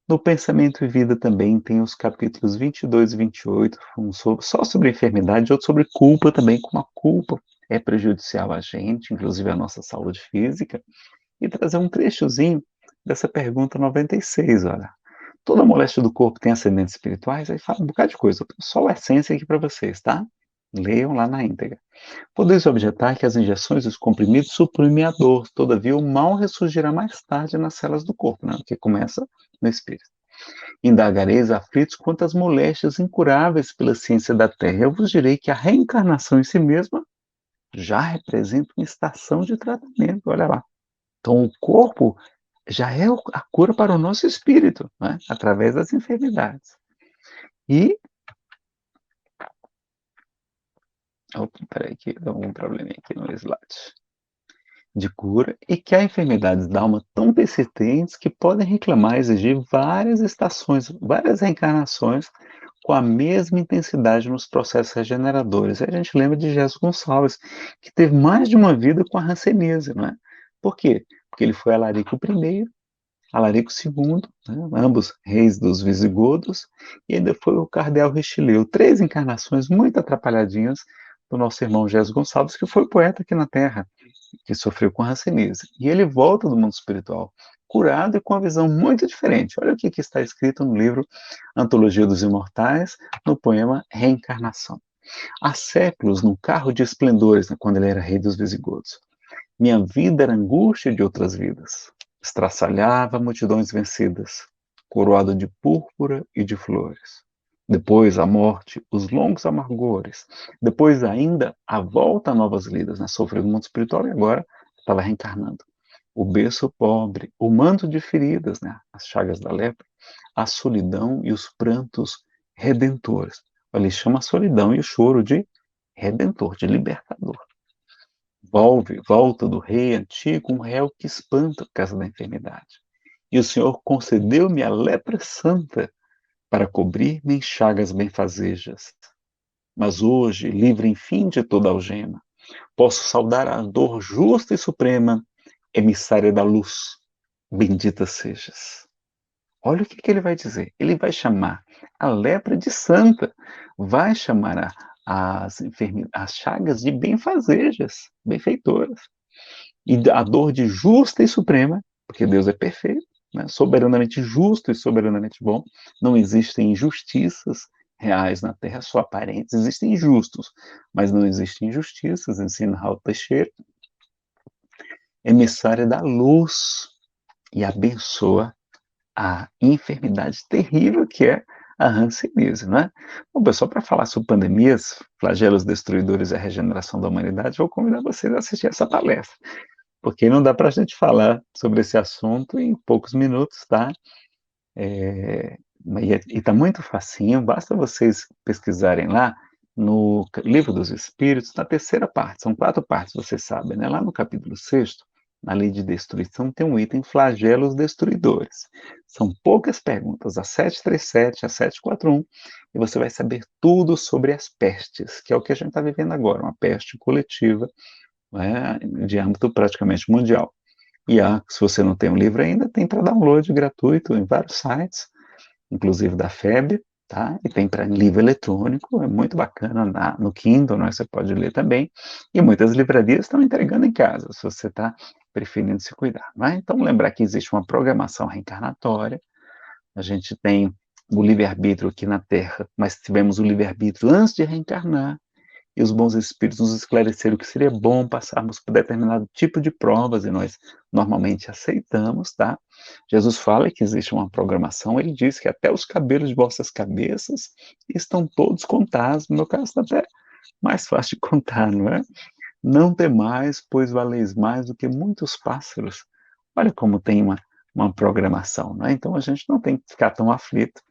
No Pensamento e Vida também tem os capítulos 22 e 28, um só sobre enfermidade, outro sobre culpa também, como a culpa é prejudicial a gente, inclusive a nossa saúde física, e trazer um trechozinho dessa pergunta 96, olha. Toda moléstia do corpo tem ascendentes espirituais? Aí fala um bocado de coisa. Só a essência aqui para vocês, tá? Leiam lá na íntegra. Podeis objetar que as injeções e os comprimidos suprimem a dor, todavia o mal ressurgirá mais tarde nas células do corpo, né? Que começa no espírito. Indagareis aflitos quanto às moléstias incuráveis pela ciência da Terra. Eu vos direi que a reencarnação em si mesma já representa uma estação de tratamento, olha lá. Então, o corpo já é a cura para o nosso espírito, né? Através das enfermidades. E. Opa, peraí, que deu um probleminha aqui no slide. De cura, e que há enfermidades da alma tão persistentes que podem reclamar e exigir várias estações, várias reencarnações com a mesma intensidade nos processos regeneradores. Aí a gente lembra de Jesus Gonçalves, que teve mais de uma vida com a hanseníase, não é? Por quê? Porque ele foi Alarico I, Alarico II, né? Ambos reis dos visigodos, e ainda foi o cardeal Richelieu. 3 encarnações muito atrapalhadinhas do nosso irmão Jesus Gonçalves, que foi poeta aqui na Terra, que sofreu com hanseníase. E ele volta do mundo espiritual, curado e com uma visão muito diferente. Olha o que está escrito no livro Antologia dos Imortais, no poema Reencarnação. Há séculos, num carro de esplendores, quando ele era rei dos visigodos, minha vida era angústia de outras vidas. Estraçalhava multidões vencidas, coroado de púrpura e de flores. Depois a morte, os longos amargores. Depois ainda a volta a novas lidas, né? Sofreu no mundo espiritual e agora estava reencarnando. O berço pobre, o manto de feridas, né? As chagas da lepra, a solidão e os prantos redentores. Ele chama a solidão e o choro de redentor, de libertador. Volta do rei antigo, um réu que espanta por causa da enfermidade. E o Senhor concedeu-me a lepra santa para cobrir-me em chagas benfazejas. Mas hoje, livre enfim de toda algema, posso saudar a dor justa e suprema, emissária da luz, bendita sejas. Olha o que ele vai dizer. Ele vai chamar a lepra de santa, vai chamar as chagas de benfazejas, benfeitoras. E a dor de justa e suprema, porque Deus é perfeito, né? Soberanamente justo e soberanamente bom. Não existem injustiças reais na Terra, só aparentes. Existem injustos, mas não existem injustiças, ensina Raul Teixeira. Emissária da luz e abençoa a enfermidade terrível que é a hanseníase, né? Bom, pessoal, para falar sobre pandemias, flagelos destruidores e a regeneração da humanidade, vou convidar vocês a assistir essa palestra, porque não dá para a gente falar sobre esse assunto em poucos minutos, tá? E está muito facinho, basta vocês pesquisarem lá no Livro dos Espíritos, na terceira parte, são 4 partes, vocês sabem, né? Lá no capítulo 6º, na lei de destruição, tem um item flagelos destruidores. São poucas perguntas, a 737, a 741, e você vai saber tudo sobre as pestes, que é o que a gente está vivendo agora, uma peste coletiva, né, de âmbito praticamente mundial. E se você não tem o livro ainda, tem para download gratuito em vários sites, inclusive da FEB, tá? E tem para livro eletrônico, é muito bacana, no Kindle, né? Você pode ler também, e muitas livrarias estão entregando em casa, se você está preferindo se cuidar, né? Então, lembrar que existe uma programação reencarnatória, A gente tem o livre-arbítrio aqui na Terra, mas tivemos o livre-arbítrio antes de reencarnar, e os bons espíritos nos esclareceram que seria bom passarmos por determinado tipo de provas, e nós normalmente aceitamos, tá? Jesus fala que existe uma programação, ele diz que até os cabelos de vossas cabeças estão todos contados, no meu caso está até mais fácil de contar, não é? Não temais, pois valeis mais do que muitos pássaros. Olha como tem uma programação, não é? Então a gente não tem que ficar tão aflito,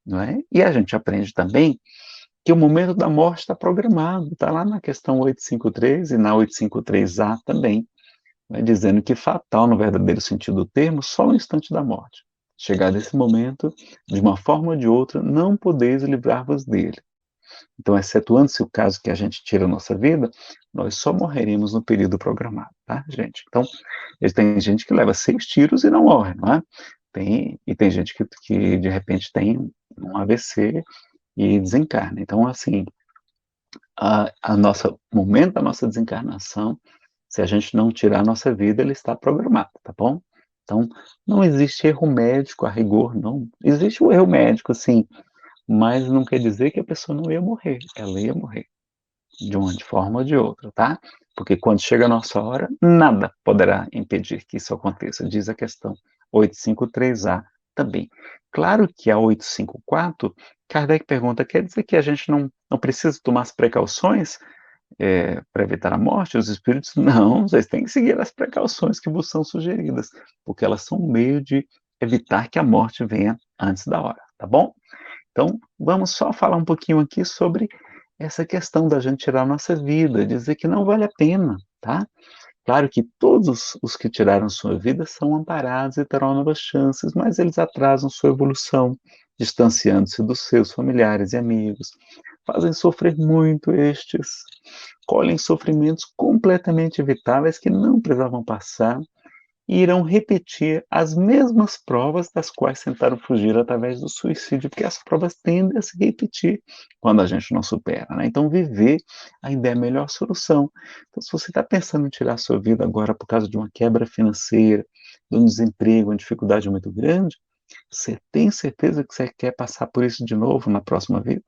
não é? E a gente aprende também que o momento da morte está programado, está lá na questão 853 e na 853A também, né, dizendo que fatal, no verdadeiro sentido do termo, só no instante da morte. Chegado esse momento, de uma forma ou de outra, não podeis livrar-vos dele. Então, excetuando-se o caso que a gente tira a nossa vida, nós só morreremos no período programado, tá, gente? Então, tem gente que leva 6 tiros e não morre, não é? Tem gente que de repente tem um AVC e desencarna. Então, assim, o momento da nossa desencarnação, se a gente não tirar a nossa vida, ele está programado, tá bom? Então, não existe erro médico a rigor, não. Existe o erro médico, sim, mas não quer dizer que a pessoa não ia morrer. Ela ia morrer, de uma forma ou de outra, tá? Porque quando chega a nossa hora, nada poderá impedir que isso aconteça, diz a questão 853A também. Claro que a 854, Kardec pergunta, quer dizer que a gente não precisa tomar as precauções para evitar a morte? Os espíritos, não, vocês têm que seguir as precauções que vos são sugeridas, porque elas são um meio de evitar que a morte venha antes da hora, tá bom? Então, vamos só falar um pouquinho aqui sobre essa questão da gente tirar a nossa vida, dizer que não vale a pena, tá? Claro que todos os que tiraram sua vida são amparados e terão novas chances, mas eles atrasam sua evolução, distanciando-se dos seus familiares e amigos, fazem sofrer muito estes, colhem sofrimentos completamente evitáveis que não precisavam passar e irão repetir as mesmas provas das quais tentaram fugir através do suicídio, porque as provas tendem a se repetir quando a gente não supera, né? Então, viver ainda é a melhor solução. Então, se você está pensando em tirar a sua vida agora por causa de uma quebra financeira, de um desemprego, uma dificuldade muito grande, você tem certeza que você quer passar por isso de novo na próxima vida?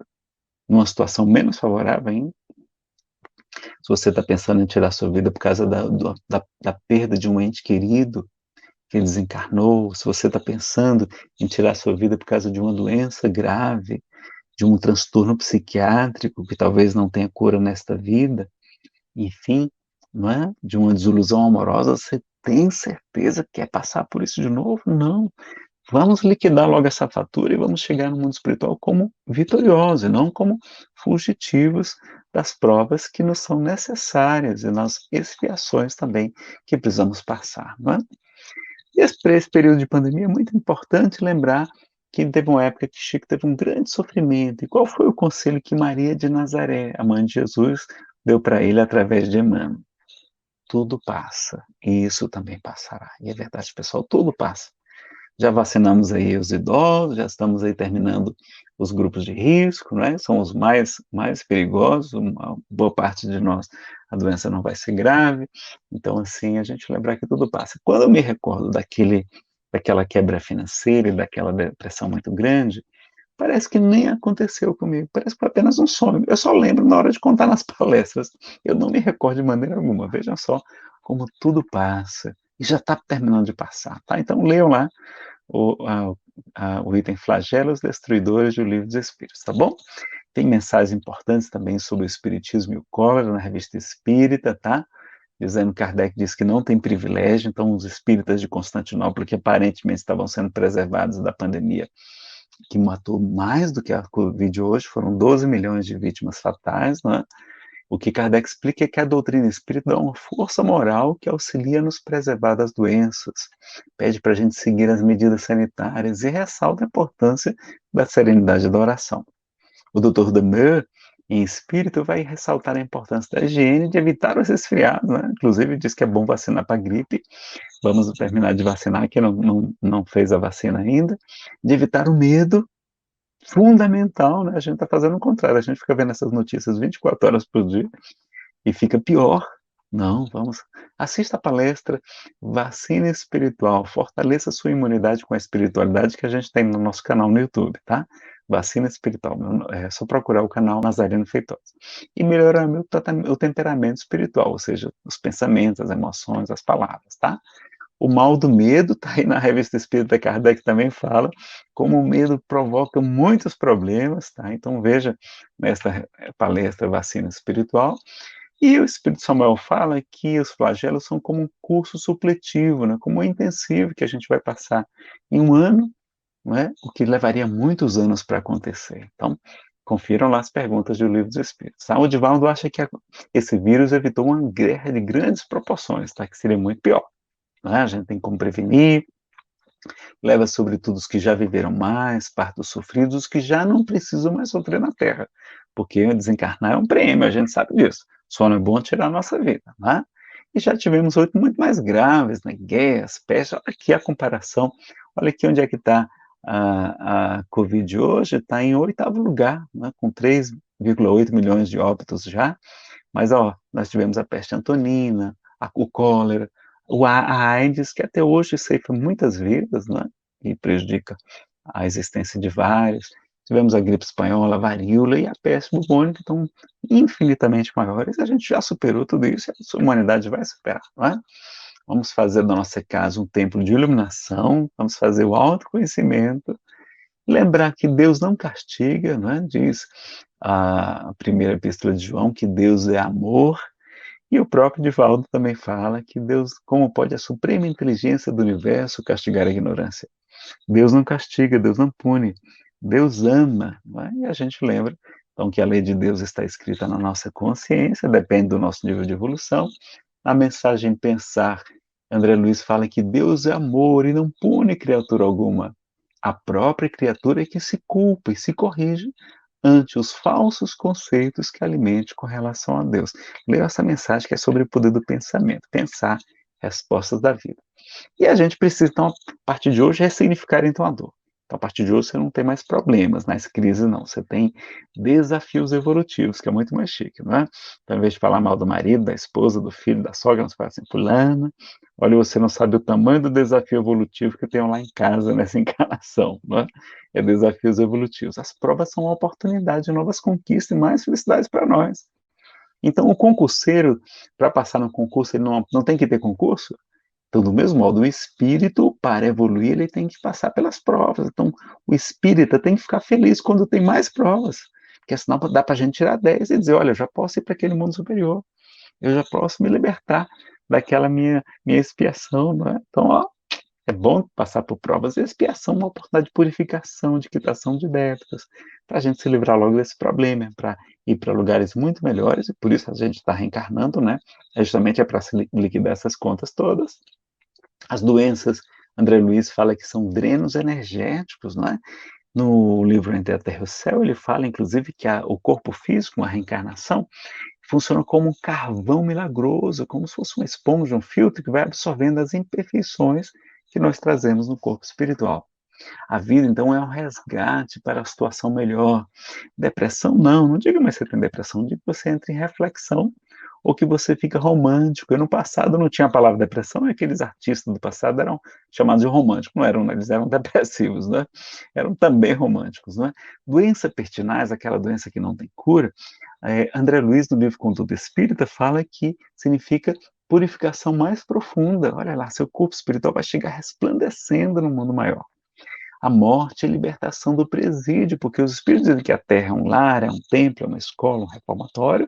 Numa situação menos favorável ainda? Se você está pensando em tirar a sua vida por causa da perda de um ente querido, que desencarnou, se você está pensando em tirar sua vida por causa de uma doença grave, de um transtorno psiquiátrico que talvez não tenha cura nesta vida, enfim, não é? De uma desilusão amorosa, você tem certeza que quer passar por isso de novo? Não. Vamos liquidar logo essa fatura e vamos chegar no mundo espiritual como vitoriosos, e não como fugitivos das provas que nos são necessárias e nas expiações também que precisamos passar, não é? E para esse período de pandemia é muito importante lembrar que teve uma época que Chico teve um grande sofrimento. E qual foi o conselho que Maria de Nazaré, a mãe de Jesus, deu para ele através de Emmanuel? Tudo passa, e isso também passará. E é verdade, pessoal, tudo passa. Já vacinamos aí os idosos, já estamos aí terminando os grupos de risco, né? São os mais perigosos, uma boa parte de nós, a doença não vai ser grave. Então, assim, a gente lembrar que tudo passa. Quando eu me recordo daquela quebra financeira e daquela depressão muito grande, parece que nem aconteceu comigo, parece que foi apenas um sonho. Eu só lembro na hora de contar nas palestras, eu não me recordo de maneira alguma. Vejam só como tudo passa e já está terminando de passar, tá? Então leiam lá o item Flagelos Destruidores do Livro dos Espíritos, tá bom? Tem mensagens importantes também sobre o Espiritismo e o cólera na Revista Espírita, tá? Dizendo que Kardec diz que não tem privilégio, então os espíritas de Constantinopla, que aparentemente estavam sendo preservados da pandemia, que matou mais do que a Covid hoje, foram 12 milhões de vítimas fatais, né? O que Kardec explica é que a doutrina espírita dá uma força moral que auxilia a nos preservar das doenças, pede para a gente seguir as medidas sanitárias e ressalta a importância da serenidade da oração. O Dr. Demer, em espírito, vai ressaltar a importância da higiene, de evitar os resfriados, né? Inclusive diz que é bom vacinar para gripe, vamos terminar de vacinar, quem não fez a vacina ainda, de evitar o medo, fundamental, né? A gente está fazendo o contrário, a gente fica vendo essas notícias 24 horas por dia e fica pior, Não, vamos. Assista a palestra Vacina Espiritual, fortaleça sua imunidade com a espiritualidade que a gente tem no nosso canal no YouTube, tá? Vacina Espiritual, é só procurar o canal Nazareno Feitosa. E melhorar o temperamento espiritual, ou seja, os pensamentos, as emoções, as palavras, tá? O mal do medo, tá aí na Revista Espírita, Kardec também fala, como o medo provoca muitos problemas, tá? Então veja nesta palestra Vacina Espiritual. E o Espírito Samuel fala que os flagelos são como um curso supletivo, né, como um intensivo que a gente vai passar em um ano, né, o que levaria muitos anos para acontecer. Então, confiram lá as perguntas do Livro dos Espíritos. Tá? O Divaldo acha que esse vírus evitou uma guerra de grandes proporções, tá? Que seria muito pior. Né? A gente tem como prevenir, leva sobretudo os que já viveram mais, partos sofridos, os que já não precisam mais sofrer na Terra, porque desencarnar é um prêmio, a gente sabe disso. Só não é bom tirar a nossa vida, né? E já tivemos outros muito mais graves, né? Guerras, pestes, olha aqui a comparação, olha aqui onde é que está a Covid hoje, está em 8º lugar, né? Com 3,8 milhões de óbitos já, mas ó, nós tivemos a peste antonina, o cólera, a AIDS, que até hoje ceifa muitas vidas, né? E prejudica a existência de vários. Tivemos a gripe espanhola, a varíola e a peste bubônica, que estão infinitamente maiores. A gente já superou tudo isso e a humanidade vai superar, não é? Vamos fazer da nossa casa um templo de iluminação, vamos fazer o autoconhecimento, lembrar que Deus não castiga, não é? Diz a primeira epístola de João que Deus é amor, e o próprio Divaldo também fala que Deus, como pode a suprema inteligência do universo castigar a ignorância? Deus não castiga, Deus não pune, Deus ama, não é? E a gente lembra, então, que a lei de Deus está escrita na nossa consciência, depende do nosso nível de evolução. A mensagem pensar, André Luiz fala que Deus é amor e não pune criatura alguma. A própria criatura é que se culpa e se corrige ante os falsos conceitos que alimente com relação a Deus. Leia essa mensagem que é sobre o poder do pensamento, pensar respostas da vida. E a gente precisa, então, a partir de hoje, ressignificar então a dor. Então, a partir de hoje, você não tem mais problemas nas crises, não. Você tem desafios evolutivos, que é muito mais chique, não é? Então, ao invés de falar mal do marido, da esposa, do filho, da sogra, você fala assim, fulana, olha, você não sabe o tamanho do desafio evolutivo que eu tenho lá em casa nessa encarnação, não é? É desafios evolutivos. As provas são uma oportunidade de novas conquistas e mais felicidades para nós. Então, o concurseiro, para passar no concurso, ele não tem que ter concurso? Então, do mesmo modo, o espírito, para evoluir, ele tem que passar pelas provas. Então, o espírita tem que ficar feliz quando tem mais provas, porque senão dá para a gente tirar 10 e dizer, olha, eu já posso ir para aquele mundo superior, eu já posso me libertar daquela minha expiação, não é? Então, ó, é bom passar por provas e expiação, uma oportunidade de purificação, de quitação de débitos, para a gente se livrar logo desse problema, para ir para lugares muito melhores, e por isso a gente está reencarnando, né? Justamente é para se liquidar essas contas todas. As doenças, André Luiz fala que são drenos energéticos, não é? No livro Entre a Terra e o Céu, ele fala, inclusive, que o corpo físico, uma reencarnação, funciona como um carvão milagroso, como se fosse uma esponja, um filtro que vai absorvendo as imperfeições que nós trazemos no corpo espiritual. A vida, então, é um resgate para a situação melhor. Depressão, não diga mais que você tem depressão, diga que você entra em reflexão ou que você fica romântico. E no passado não tinha a palavra depressão, e aqueles artistas do passado eram chamados de românticos, não eram, eles eram depressivos, né? Eram também românticos, né? Doença pertinaz, aquela doença que não tem cura, André Luiz, no livro Conduta Espírita, fala que significa purificação mais profunda. Olha lá, seu corpo espiritual vai chegar resplandecendo no mundo maior. A morte é a libertação do presídio, porque os espíritos dizem que a Terra é um lar, é um templo, é uma escola, um reformatório,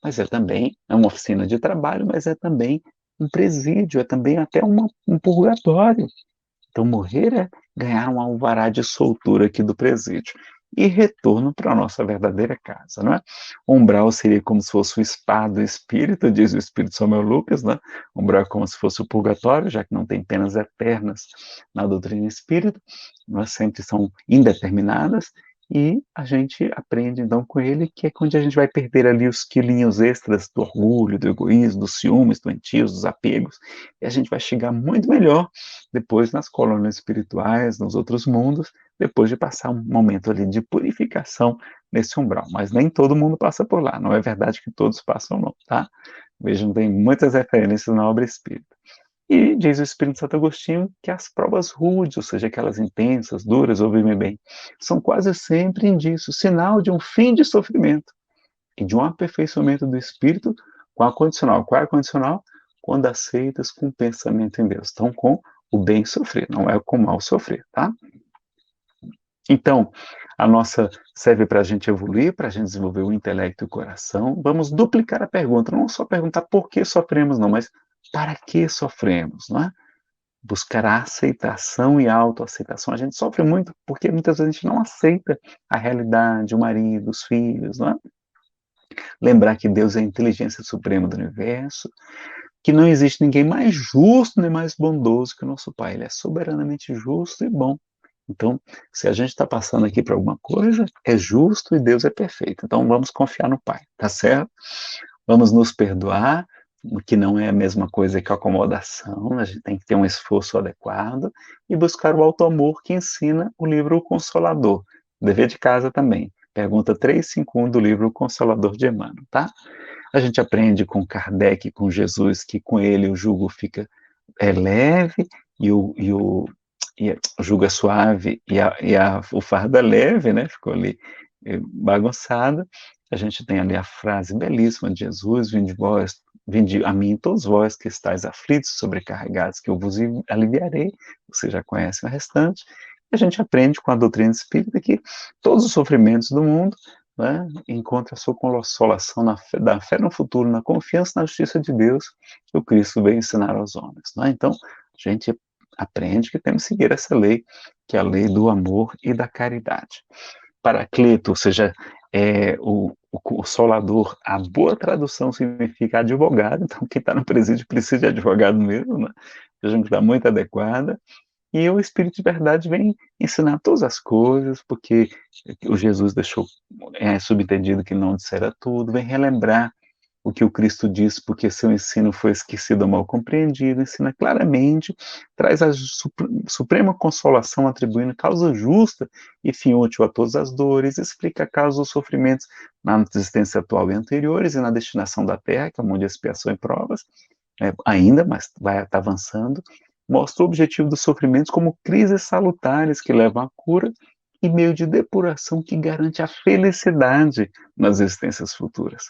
mas é também uma oficina de trabalho, mas é também um presídio, é também até um purgatório. Então, morrer é ganhar um alvará de soltura aqui do presídio e retorno para a nossa verdadeira casa, não é? O umbral seria como se fosse o spa do espírito, diz o espírito Samuel Lucas, né? O umbral é como se fosse o purgatório, já que não tem penas eternas na doutrina espírita, mas sempre são indeterminadas, e a gente aprende então com ele que é onde a gente vai perder ali os quilinhos extras do orgulho, do egoísmo, dos ciúmes doentios, dos apegos, e a gente vai chegar muito melhor depois nas colônias espirituais, nos outros mundos, depois de passar um momento ali de purificação nesse umbral. Mas nem todo mundo passa por lá, não é verdade que todos passam não, tá? Vejam, tem muitas referências na obra espírita. E diz o Espírito Santo Agostinho que as provas rudes, ou seja, aquelas intensas, duras, ouve-me bem, são quase sempre indício, sinal de um fim de sofrimento e de um aperfeiçoamento do espírito com a condicional. Qual é a condicional? Quando aceitas com pensamento em Deus. Então, com o bem sofrer, não é com o mal sofrer, tá? Então, a nossa serve para a gente evoluir, para a gente desenvolver o intelecto e o coração. Vamos duplicar a pergunta, não só perguntar por que sofremos, não, mas para que sofremos, não é? Buscar a aceitação e a autoaceitação. A gente sofre muito porque muitas vezes a gente não aceita a realidade, o marido, os filhos, não é? Lembrar que Deus é a inteligência suprema do universo, que não existe ninguém mais justo nem mais bondoso que o nosso Pai. Ele é soberanamente justo e bom. Então, se a gente está passando aqui por alguma coisa, é justo e Deus é perfeito. Então, vamos confiar no Pai, tá certo? Vamos nos perdoar, o que não é a mesma coisa que a acomodação, a gente tem que ter um esforço adequado e buscar o auto-amor que ensina o livro O Consolador. Dever de casa também. Pergunta 351 do livro O Consolador de Emmanuel, tá? A gente aprende com Kardec, com Jesus, que com ele o jugo fica leve e o jugo é suave o fardo é leve, né? Ficou ali bagunçado. A gente tem ali a frase belíssima de Jesus: vinde a mim todos vós que estáis aflitos, sobrecarregados, que eu vos aliviarei. Você já conhece o restante. A gente aprende com a doutrina espírita que todos os sofrimentos do mundo, né, encontra a sua consolação da fé no futuro, na confiança na justiça de Deus, que o Cristo veio ensinar aos homens. Né? Então, a gente aprende que temos que seguir essa lei, que é a lei do amor e da caridade. Paracleto, ou seja, o consolador, a boa tradução significa advogado, então quem está no presídio precisa de advogado mesmo, né? Vejam que está muito adequada. E o Espírito de Verdade vem ensinar todas as coisas, porque o Jesus deixou subentendido que não dissera tudo, vem relembrar o que o Cristo disse, porque seu ensino foi esquecido ou mal compreendido, ensina claramente, traz a suprema consolação, atribuindo causa justa e fim útil a todas as dores, explica a causa dos sofrimentos na existência atual e anteriores e na destinação da Terra, que é o mundo de expiação e provas, ainda, mas vai estar avançando, mostra o objetivo dos sofrimentos como crises salutares que levam à cura e meio de depuração que garante a felicidade nas existências futuras.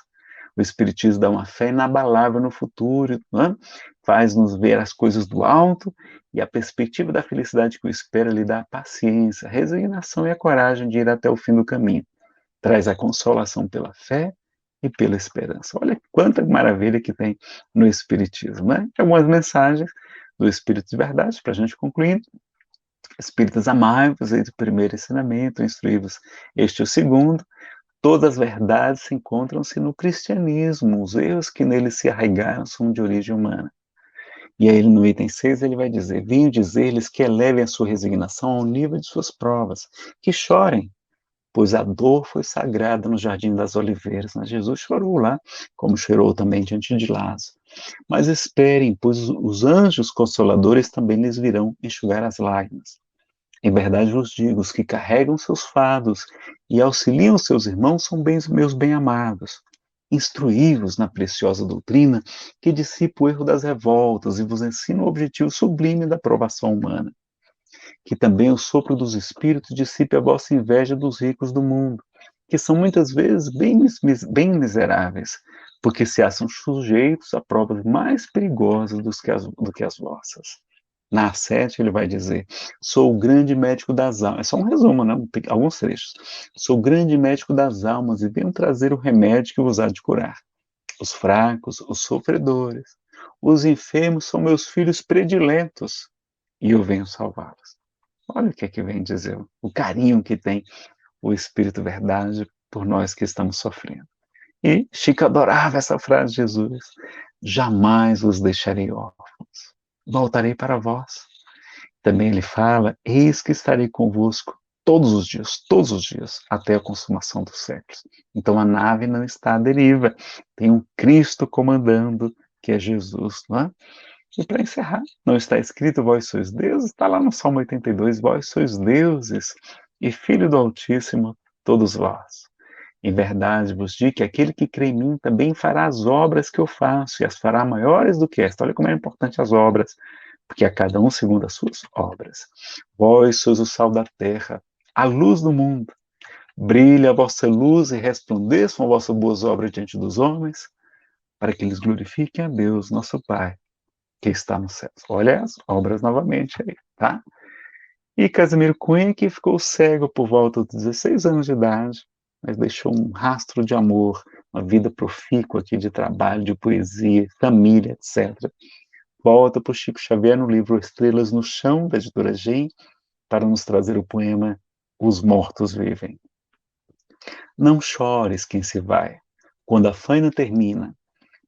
O Espiritismo dá uma fé inabalável no futuro, né? Faz-nos ver as coisas do alto e a perspectiva da felicidade que o espera lhe dá a paciência, a resignação e a coragem de ir até o fim do caminho. Traz a consolação pela fé e pela esperança. Olha quanta maravilha que tem no Espiritismo, né? Algumas mensagens do Espírito de Verdade, para a gente concluir. Espíritas amai-vos, eis o primeiro ensinamento, instruí-vos, este é o segundo. Todas as verdades encontram-se no cristianismo, os erros que nele se arraigaram são de origem humana. E aí no item 6 ele vai dizer: venho dizer-lhes que elevem a sua resignação ao nível de suas provas, que chorem, pois a dor foi sagrada no Jardim das Oliveiras. Né? Jesus chorou lá, como chorou também diante de Lázaro. Mas esperem, pois os anjos consoladores também lhes virão enxugar as lágrimas. Em verdade vos digo, os que carregam seus fardos e auxiliam seus irmãos são meus bem-amados. Instruí-vos na preciosa doutrina que dissipa o erro das revoltas e vos ensina o objetivo sublime da aprovação humana. Que também o sopro dos espíritos dissipe a vossa inveja dos ricos do mundo, que são muitas vezes bem miseráveis, porque se acham sujeitos a provas mais perigosas do que as vossas. Na 7 ele vai dizer: sou o grande médico das almas. É só um resumo, né? Alguns trechos. Sou o grande médico das almas e venho trazer o remédio que vos há de curar. Os fracos, os sofredores, os enfermos são meus filhos prediletos e eu venho salvá-los. Olha o que é que vem dizer, o carinho que tem o Espírito Verdade por nós que estamos sofrendo. E Chico adorava essa frase de Jesus: jamais vos deixarei órfãos, voltarei para vós. Também ele fala: eis que estarei convosco todos os dias, até a consumação dos séculos. Então a nave não está à deriva, tem um Cristo comandando, que é Jesus, não é? E para encerrar, não está escrito vós sois deuses? Está lá no Salmo 82, vós sois deuses e filho do Altíssimo, todos vós. Em verdade vos digo que aquele que crê em mim também fará as obras que eu faço, e as fará maiores do que esta. Olha como é importante as obras, porque a cada um segundo as suas obras. Vós sois o sal da terra, a luz do mundo. Brilhe a vossa luz e resplandeçam as vossas boas obras diante dos homens, para que eles glorifiquem a Deus, nosso Pai, que está nos céus. Olha as obras novamente aí, tá? E Casimiro Cunha, que ficou cego por volta dos 16 anos de idade, mas deixou um rastro de amor, uma vida profícua aqui de trabalho, de poesia, família, etc. Volta para o Chico Xavier no livro Estrelas no Chão, da editora Gen, para nos trazer o poema Os Mortos Vivem. Não chores quem se vai, quando a faina termina,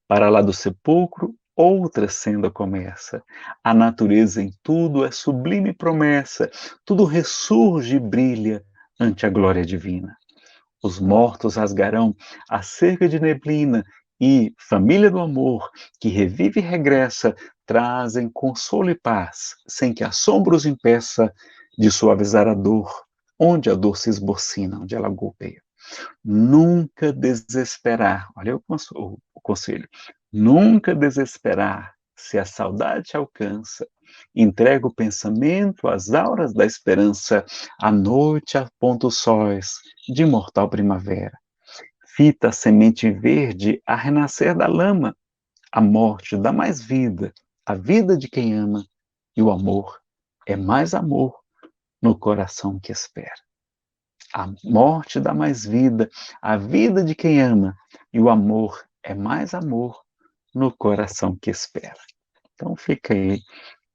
para lá do sepulcro outra senda começa. A natureza em tudo é sublime promessa, tudo ressurge e brilha ante a glória divina. Os mortos rasgarão a cerca de neblina e, família do amor, que revive e regressa, trazem consolo e paz, sem que a sombra os impeça de suavizar a dor, onde a dor se esbocina, onde ela golpeia. Nunca desesperar, olha o conselho, nunca desesperar, se a saudade te alcança, entrega o pensamento às auras da esperança, a noite aponta os sóis de imortal primavera, fita a semente verde a renascer da lama, a morte dá mais vida, a vida de quem ama, e o amor é mais amor no coração que espera. A morte dá mais vida, a vida de quem ama, e o amor é mais amor no coração que espera. Então fica aí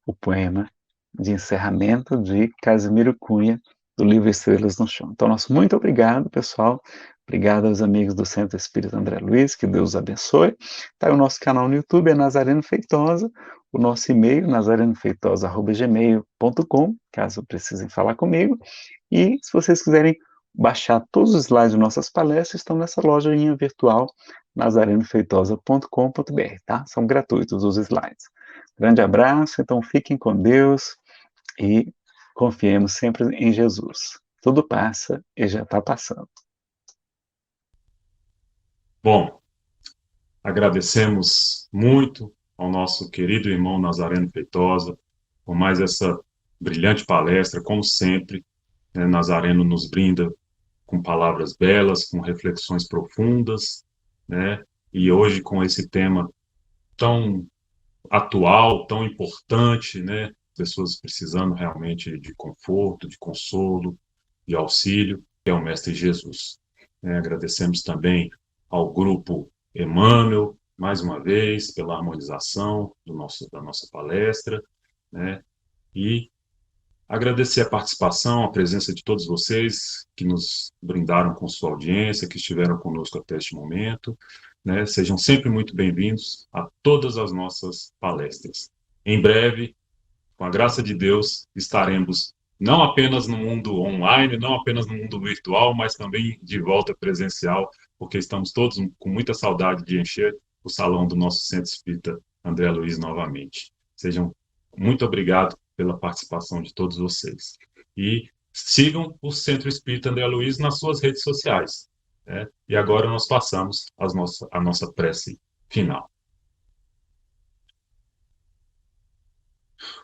o poema de encerramento de Casimiro Cunha, do livro Estrelas no Chão. Então, nosso muito obrigado, pessoal. Obrigado aos amigos do Centro Espírita André Luiz, que Deus os abençoe. Tá, o nosso canal no YouTube é Nazareno Feitosa, o nosso e-mail, nazarenofeitosa@gmail.com, caso precisem falar comigo. E se vocês quiserem baixar todos os slides de nossas palestras, estão nessa lojinha virtual, nazarenofeitosa.com.br, tá? São gratuitos os slides. Grande abraço, então fiquem com Deus e confiemos sempre em Jesus. Tudo passa e já está passando. Bom, agradecemos muito ao nosso querido irmão Nazareno Feitosa por mais essa brilhante palestra, como sempre, né, Nazareno nos brinda com palavras belas, com reflexões profundas, né, e hoje com esse tema tão atual, tão importante, né, pessoas precisando realmente de conforto, de consolo, de auxílio, que é o Mestre Jesus. Agradecemos também ao grupo Emmanuel, mais uma vez, pela harmonização da nossa palestra, né? E agradecer a participação, a presença de todos vocês que nos brindaram com sua audiência, que estiveram conosco até este momento, né? Sejam sempre muito bem-vindos a todas as nossas palestras. Em breve, com a graça de Deus, estaremos não apenas no mundo online, não apenas no mundo virtual, mas também de volta presencial, porque estamos todos com muita saudade de encher o salão do nosso Centro Espírita André Luiz novamente. Sejam muito obrigado pela participação de todos vocês. E sigam o Centro Espírita André Luiz nas suas redes sociais. Né? E agora nós passamos a nossa prece final.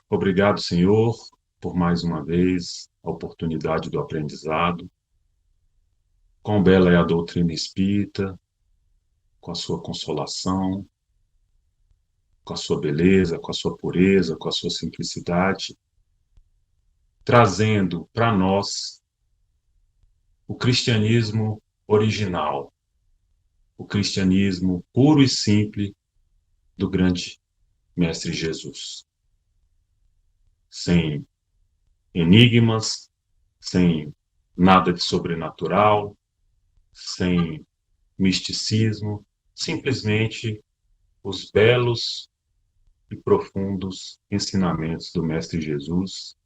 Obrigado, Senhor, por mais uma vez a oportunidade do aprendizado. Quão bela é a doutrina espírita, com a sua consolação, com a sua beleza, com a sua pureza, com a sua simplicidade, trazendo para nós o cristianismo original, o cristianismo puro e simples do grande Mestre Jesus. Sem enigmas, sem nada de sobrenatural, sem misticismo, simplesmente os belos e profundos ensinamentos do Mestre Jesus,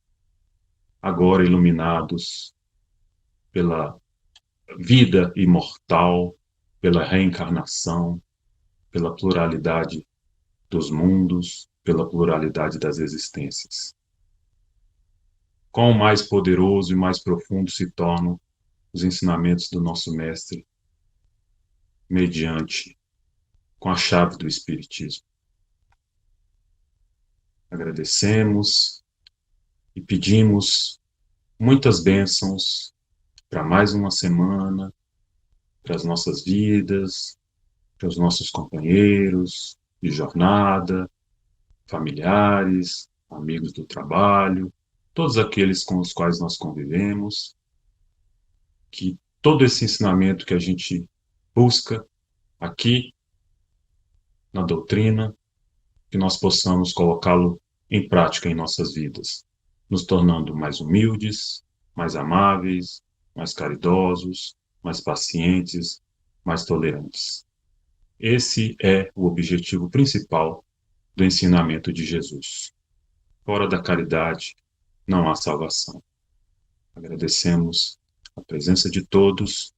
agora iluminados pela vida imortal, pela reencarnação, pela pluralidade dos mundos, pela pluralidade das existências. Quão mais poderoso e mais profundo se tornam os ensinamentos do nosso Mestre mediante, com a chave do Espiritismo. Agradecemos e pedimos muitas bênçãos para mais uma semana, para as nossas vidas, para os nossos companheiros de jornada, familiares, amigos do trabalho, todos aqueles com os quais nós convivemos, que todo esse ensinamento que a gente busca aqui na doutrina, que nós possamos colocá-lo em prática em nossas vidas, nos tornando mais humildes, mais amáveis, mais caridosos, mais pacientes, mais tolerantes. Esse é o objetivo principal do ensinamento de Jesus. Fora da caridade não há salvação. Agradecemos a presença de todos,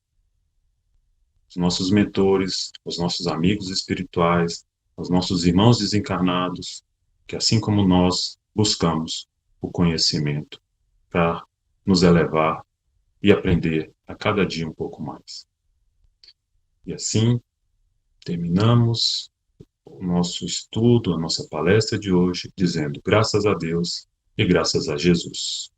os nossos mentores, os nossos amigos espirituais, os nossos irmãos desencarnados, que assim como nós buscamos o conhecimento para nos elevar e aprender a cada dia um pouco mais. E assim terminamos o nosso estudo, a nossa palestra de hoje, dizendo graças a Deus e graças a Jesus.